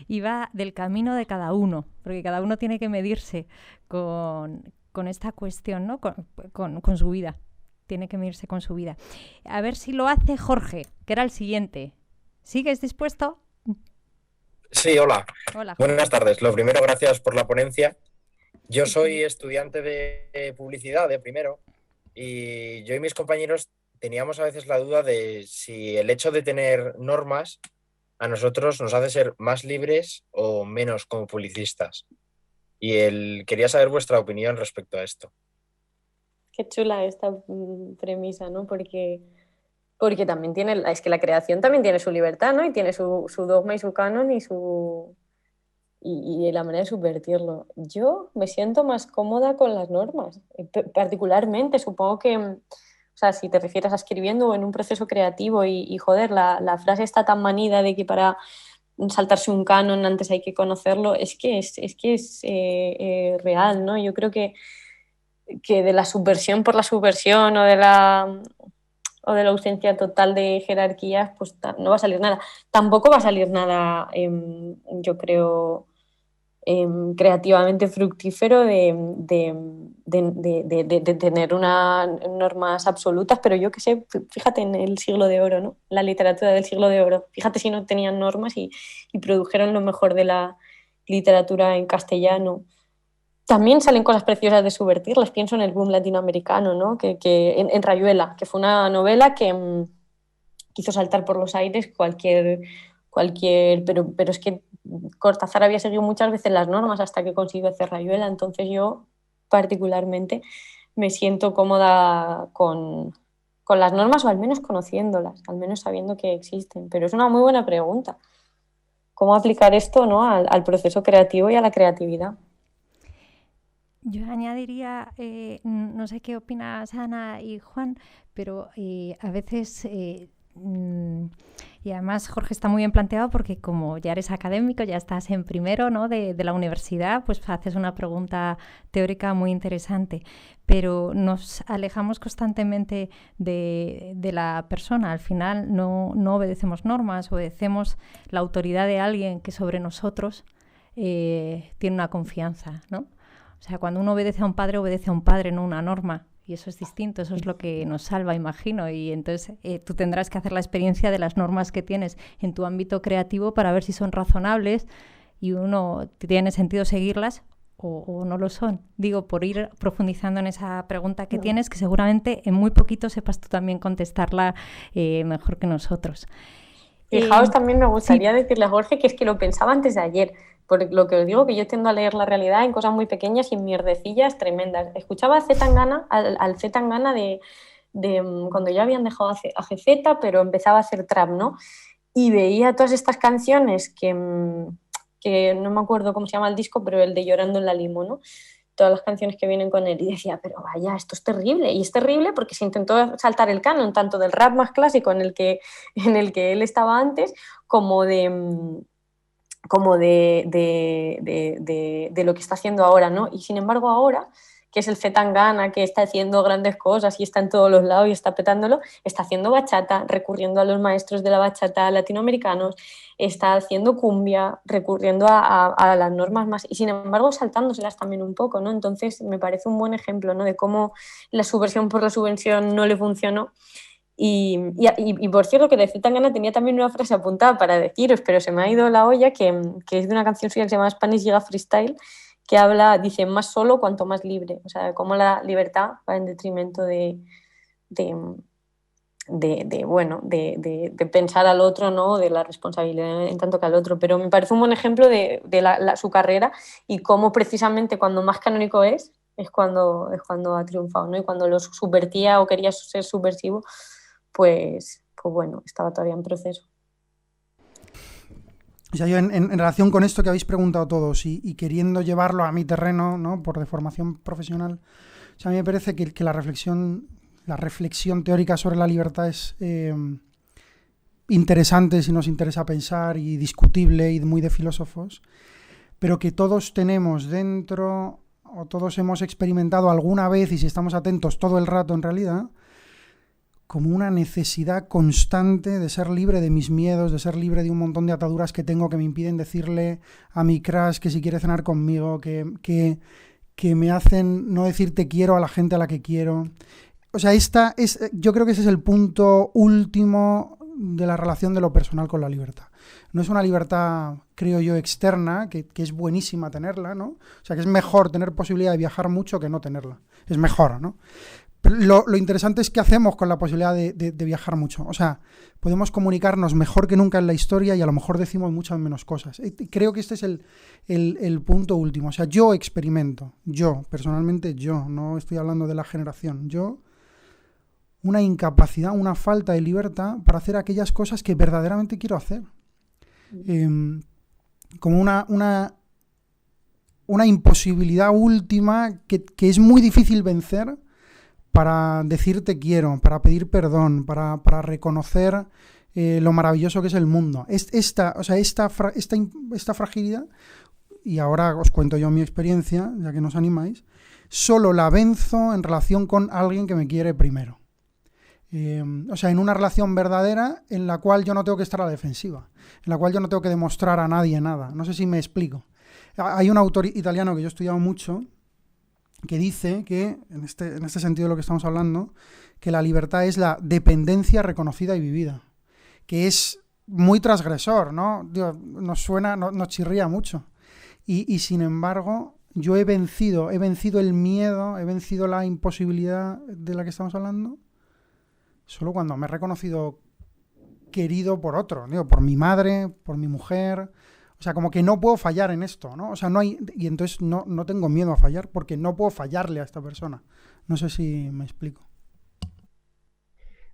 iba del camino de cada uno, porque cada uno tiene que medirse con esta cuestión, ¿no? Con su vida. Tiene que medirse con su vida. A ver si lo hace Jorge, que era el siguiente. ¿Sigues dispuesto? Sí, hola. Hola, Jorge. Buenas tardes. Lo primero, gracias por la ponencia. Yo soy estudiante de publicidad de primero y yo y mis compañeros teníamos a veces la duda de si el hecho de tener normas a nosotros nos hace ser más libres o menos como publicistas. Quería saber vuestra opinión respecto a esto. Qué chula esta premisa, ¿no? Porque también es que la creación también tiene su libertad, ¿no? Y tiene su dogma y su canon y y la manera de subvertirlo. Yo me siento más cómoda con las normas, particularmente, supongo que, o sea, si te refieres a escribiendo o en un proceso creativo y joder, la frase está tan manida de que para saltarse un canon antes hay que conocerlo, es que es real, ¿no? Yo creo que de la subversión por la subversión o de la ausencia total de jerarquías, pues no va a salir nada. Tampoco va a salir nada, yo creo, creativamente fructífero de tener unas normas absolutas, pero yo qué sé, fíjate en el siglo de oro, ¿no? La literatura del siglo de oro. Fíjate si no tenían normas y produjeron lo mejor de la literatura en castellano. También salen cosas preciosas de subvertirlas. Pienso en el boom latinoamericano, ¿no? Que en Rayuela, que fue una novela que quiso saltar por los aires pero es que Cortázar había seguido muchas veces las normas hasta que consiguió hacer Rayuela. Entonces yo particularmente me siento cómoda con las normas, o al menos conociéndolas, al menos sabiendo que existen. Pero es una muy buena pregunta. ¿Cómo aplicar esto, ¿no? al proceso creativo y a la creatividad? Yo añadiría, no sé qué opinas Ana y Juan, pero a veces, y además Jorge está muy bien planteado porque como ya eres académico, ya estás en primero, ¿no? de la universidad, pues haces una pregunta teórica muy interesante, pero nos alejamos constantemente de la persona. Al final no obedecemos normas, obedecemos la autoridad de alguien que sobre nosotros tiene una confianza, ¿no? O sea, cuando uno obedece a un padre, no una norma. Y eso es distinto, eso es lo que nos salva, imagino. Y entonces tú tendrás que hacer la experiencia de las normas que tienes en tu ámbito creativo para ver si son razonables y uno tiene sentido seguirlas o no lo son. Digo, por ir profundizando en esa pregunta que tienes, que seguramente en muy poquito sepas tú también contestarla mejor que nosotros. Fijaos, también me gustaría decirle a Jorge que es que lo pensaba antes de ayer. Por lo que os digo, que yo tiendo a leer la realidad en cosas muy pequeñas y en mierdecillas tremendas. Escuchaba al C. Tangana de cuando ya habían dejado a GZ, pero empezaba a hacer trap, ¿no? Y veía todas estas canciones que no me acuerdo cómo se llama el disco, pero el de Llorando en la Limo, ¿no? Todas las canciones que vienen con él. Y decía, pero vaya, esto es terrible. Y es terrible porque se intentó saltar el canon, tanto del rap más clásico en el que él estaba antes, como de lo que está haciendo ahora, ¿no? Y sin embargo ahora, que es el C. Tangana, que está haciendo grandes cosas y está en todos los lados y está petándolo, está haciendo bachata, recurriendo a los maestros de la bachata latinoamericanos, está haciendo cumbia, recurriendo a las normas más, y sin embargo saltándoselas también un poco, ¿no? Entonces me parece un buen ejemplo, ¿no? De cómo la subversión por la subversión no le funcionó. Y por cierto, que de C. Tangana tenía también una frase apuntada para deciros, pero se me ha ido la olla, que es de una canción suya que se llama Spanish Giga Freestyle, que dice, más solo cuanto más libre. O sea, cómo la libertad va en detrimento de pensar al otro, ¿no? De la responsabilidad en tanto que al otro. Pero me parece un buen ejemplo de su carrera y cómo precisamente cuando más canónico es cuando ha triunfado, ¿no? Y cuando lo subvertía o quería ser subversivo, pues bueno, estaba todavía en proceso. O sea, yo en relación con esto que habéis preguntado todos y queriendo llevarlo a mi terreno, ¿no? Por deformación profesional, o sea, a mí me parece que la reflexión teórica sobre la libertad es interesante si nos interesa pensar y discutible y muy de filósofos, pero que todos tenemos dentro o todos hemos experimentado alguna vez, y si estamos atentos todo el rato en realidad, como una necesidad constante de ser libre de mis miedos, de ser libre de un montón de ataduras que tengo que me impiden decirle a mi crush que si quiere cenar conmigo, que me hacen no decir te quiero a la gente a la que quiero. O sea, yo creo que ese es el punto último de la relación de lo personal con la libertad. No es una libertad, creo yo, externa, que es buenísima tenerla, ¿no? O sea, que es mejor tener posibilidad de viajar mucho que no tenerla. Es mejor, ¿no? Pero lo interesante es qué hacemos con la posibilidad de viajar mucho. O sea, podemos comunicarnos mejor que nunca en la historia y a lo mejor decimos muchas menos cosas. Creo que este es el punto último. O sea, yo experimento, personalmente no estoy hablando de la generación, una incapacidad, una falta de libertad para hacer aquellas cosas que verdaderamente quiero hacer. Como una una imposibilidad última que es muy difícil vencer para decir te quiero, para pedir perdón, para reconocer lo maravilloso que es el mundo. Esta fragilidad, y ahora os cuento yo mi experiencia, ya que nos animáis, solo la venzo en relación con alguien que me quiere primero. En una relación verdadera en la cual yo no tengo que estar a la defensiva, en la cual yo no tengo que demostrar a nadie nada. No sé si me explico. Hay un autor italiano que yo he estudiado mucho que dice que, en este sentido de lo que estamos hablando, que la libertad es la dependencia reconocida y vivida, que es muy transgresor, ¿no? Digo, nos suena, nos chirría mucho. Y sin embargo, yo he vencido el miedo, he vencido la imposibilidad de la que estamos hablando, solo cuando me he reconocido querido por otro, digo, por mi madre, por mi mujer. O sea, como que no puedo fallar en esto, ¿no? O sea, y entonces no tengo miedo a fallar porque no puedo fallarle a esta persona. No sé si me explico.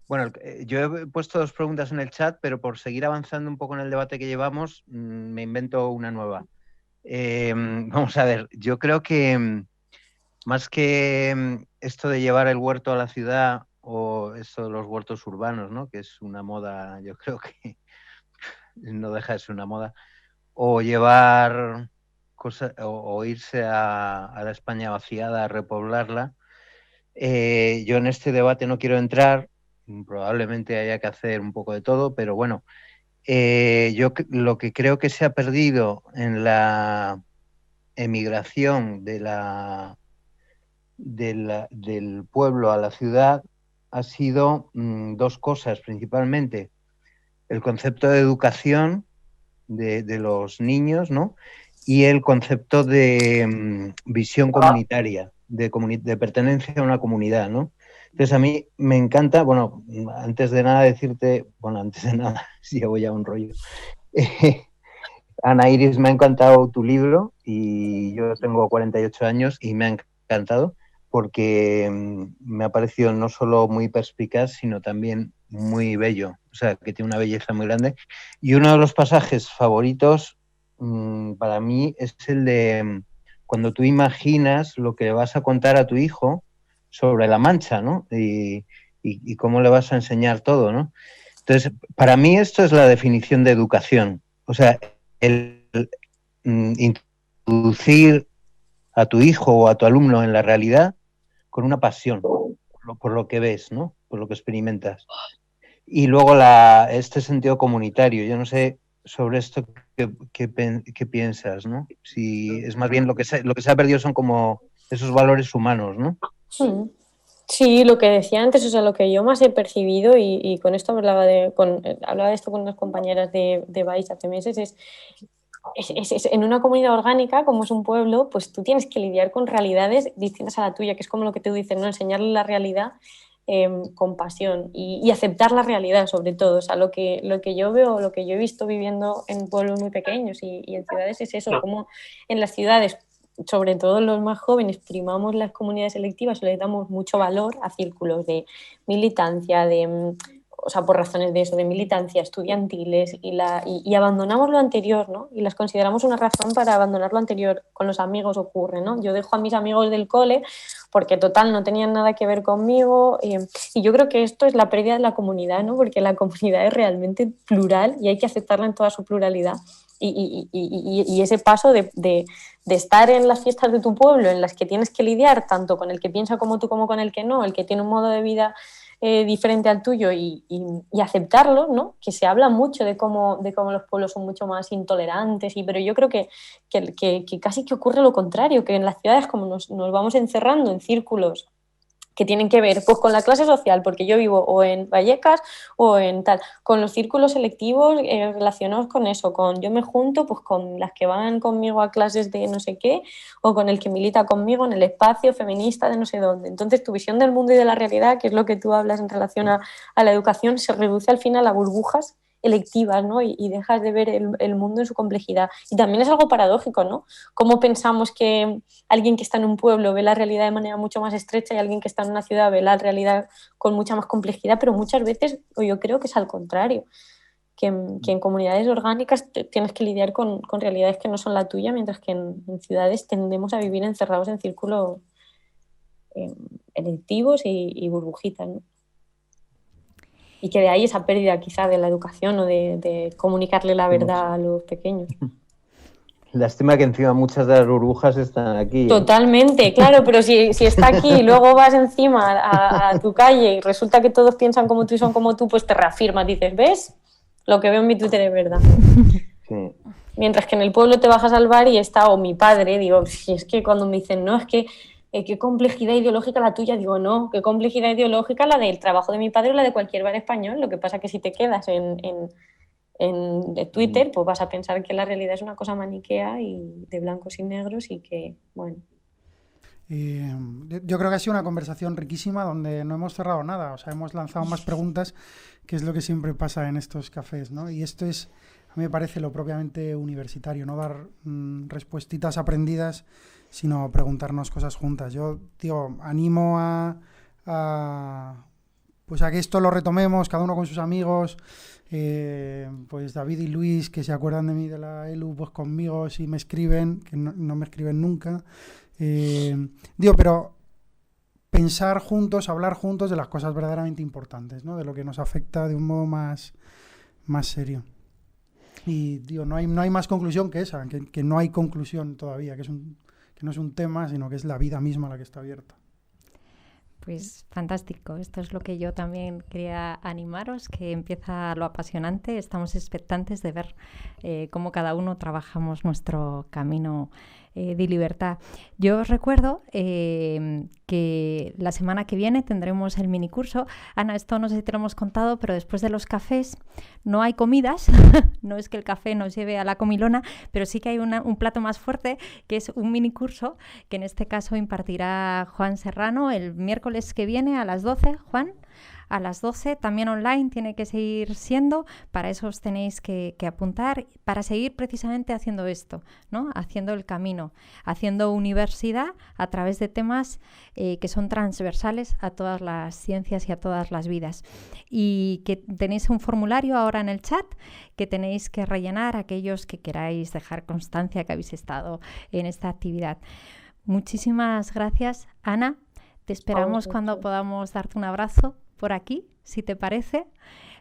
Bueno, yo he puesto 2 preguntas en el chat, pero por seguir avanzando un poco en el debate que llevamos, me invento una nueva. Vamos a ver, yo creo que más que esto de llevar el huerto a la ciudad o esto de los huertos urbanos, ¿no? Que es una moda, yo creo que no deja de ser una moda, o llevar cosas, o irse a la España vaciada a repoblarla. Yo en este debate no quiero entrar, probablemente haya que hacer un poco de todo, pero bueno, yo lo que creo que se ha perdido en la emigración del pueblo a la ciudad ha sido 2 cosas principalmente. El concepto de educación de los niños, ¿no? Y el concepto de visión comunitaria, de pertenencia a una comunidad, ¿no? Entonces a mí me encanta, bueno, antes de nada, llevo ya un rollo. Ana Iris, me ha encantado tu libro y yo tengo 48 años y me ha encantado porque me ha parecido no solo muy perspicaz, sino también muy bello, o sea, que tiene una belleza muy grande. Y uno de los pasajes favoritos para mí es el de cuando tú imaginas lo que le vas a contar a tu hijo sobre la Mancha, ¿no? Y cómo le vas a enseñar todo, ¿no? Entonces, para mí esto es la definición de educación. O sea, el introducir a tu hijo o a tu alumno en la realidad con una pasión por lo que ves, ¿no? Por lo que experimentas. Y luego este sentido comunitario. Yo no sé sobre esto qué piensas, ¿no? Si es más bien lo que se ha perdido son como esos valores humanos, ¿no? Sí, lo que decía antes, o sea, lo que yo más he percibido, y con esto hablaba de esto con unas compañeras de Vice hace meses, es en una comunidad orgánica, como es un pueblo, pues tú tienes que lidiar con realidades distintas a la tuya, que es como lo que tú dices, ¿no? Enseñarle la realidad con pasión y aceptar la realidad, sobre todo. O sea, lo que yo veo, lo que yo he visto viviendo en pueblos muy pequeños y en ciudades es eso, como en las ciudades, sobre todo los más jóvenes, primamos las comunidades selectivas, le damos mucho valor a círculos de militancia, o sea, por razones de eso, de militancia, estudiantiles, y abandonamos lo anterior, ¿no? Y las consideramos una razón para abandonar lo anterior. Con los amigos ocurre, ¿no? Yo dejo a mis amigos del cole porque, total, no tenían nada que ver conmigo, y yo creo que esto es la pérdida de la comunidad, ¿no? Porque la comunidad es realmente plural y hay que aceptarla en toda su pluralidad. Y ese paso de estar en las fiestas de tu pueblo, en las que tienes que lidiar tanto con el que piensa como tú como con el que no, el que tiene un modo de vida diferente al tuyo y aceptarlo, ¿no? Que se habla mucho de cómo los pueblos son mucho más intolerantes, pero yo creo que casi que ocurre lo contrario, que en las ciudades como nos vamos encerrando en círculos que tienen que ver pues, con la clase social, porque yo vivo o en Vallecas o en tal, con los círculos selectivos relacionados con eso, yo me junto pues con las que van conmigo a clases de no sé qué, o con el que milita conmigo en el espacio feminista de no sé dónde. Entonces tu visión del mundo y de la realidad, que es lo que tú hablas en relación a la educación, se reduce al final a burbujas electivas, ¿no? Y dejas de ver el mundo en su complejidad. Y también es algo paradójico, ¿no? Cómo pensamos que alguien que está en un pueblo ve la realidad de manera mucho más estrecha y alguien que está en una ciudad ve la realidad con mucha más complejidad, pero muchas veces yo creo que es al contrario, en comunidades orgánicas tienes que lidiar con realidades que no son la tuya, mientras que en ciudades tendemos a vivir encerrados en círculos electivos y burbujitas, ¿no? Y que de ahí esa pérdida quizá de la educación o de comunicarle la verdad a los pequeños. Lástima que encima muchas de las burbujas están aquí. Totalmente, claro, pero si está aquí y luego vas encima a tu calle y resulta que todos piensan como tú y son como tú, pues te reafirmas, dices, ¿ves? Lo que veo en mi Twitter es verdad. Sí. Mientras que en el pueblo te bajas al bar y está, o mi padre, digo, si es que cuando me dicen, no, es que qué complejidad ideológica la tuya, digo, no, qué complejidad ideológica la del trabajo de mi padre o la de cualquier bar español. Lo que pasa es que si te quedas en Twitter, pues vas a pensar que la realidad es una cosa maniquea y de blancos y negros y que, bueno. Yo creo que ha sido una conversación riquísima donde no hemos cerrado nada, o sea, hemos lanzado más preguntas, que es lo que siempre pasa en estos cafés, ¿no? Y esto es, a mí me parece lo propiamente universitario, no dar respuestitas aprendidas, sino preguntarnos cosas juntas. Yo, tío, animo pues a que esto lo retomemos, cada uno con sus amigos, pues David y Luis, que se acuerdan de mí de la ELU, pues conmigo si me escriben, que no me escriben nunca. Pero pensar juntos, hablar juntos de las cosas verdaderamente importantes, ¿no? De lo que nos afecta de un modo más serio. Y no hay más conclusión que esa, que no hay conclusión todavía, que no es un tema, sino que es la vida misma la que está abierta. Pues fantástico, esto es lo que yo también quería animaros, que empieza lo apasionante, estamos expectantes de ver cómo cada uno trabajamos nuestro camino de libertad. Yo os recuerdo que la semana que viene tendremos el minicurso. Ana, esto no sé si te lo hemos contado, pero después de los cafés no hay comidas, no es que el café nos lleve a la comilona, pero sí que hay un plato más fuerte, que es un minicurso, que en este caso impartirá Juan Serrano el miércoles que viene a las 12, Juan. A las 12, también online tiene que seguir siendo, para eso os tenéis que apuntar, para seguir precisamente haciendo esto, ¿no? Haciendo el camino, haciendo universidad a través de temas que son transversales a todas las ciencias y a todas las vidas. Y que tenéis un formulario ahora en el chat que tenéis que rellenar aquellos que queráis dejar constancia que habéis estado en esta actividad. Muchísimas gracias, Ana. Te esperamos cuando podamos darte un abrazo por aquí, si te parece,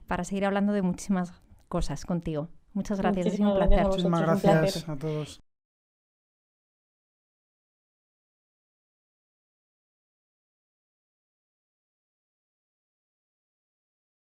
para seguir hablando de muchísimas cosas contigo. Muchas gracias, es un placer. Muchísimas gracias a todos.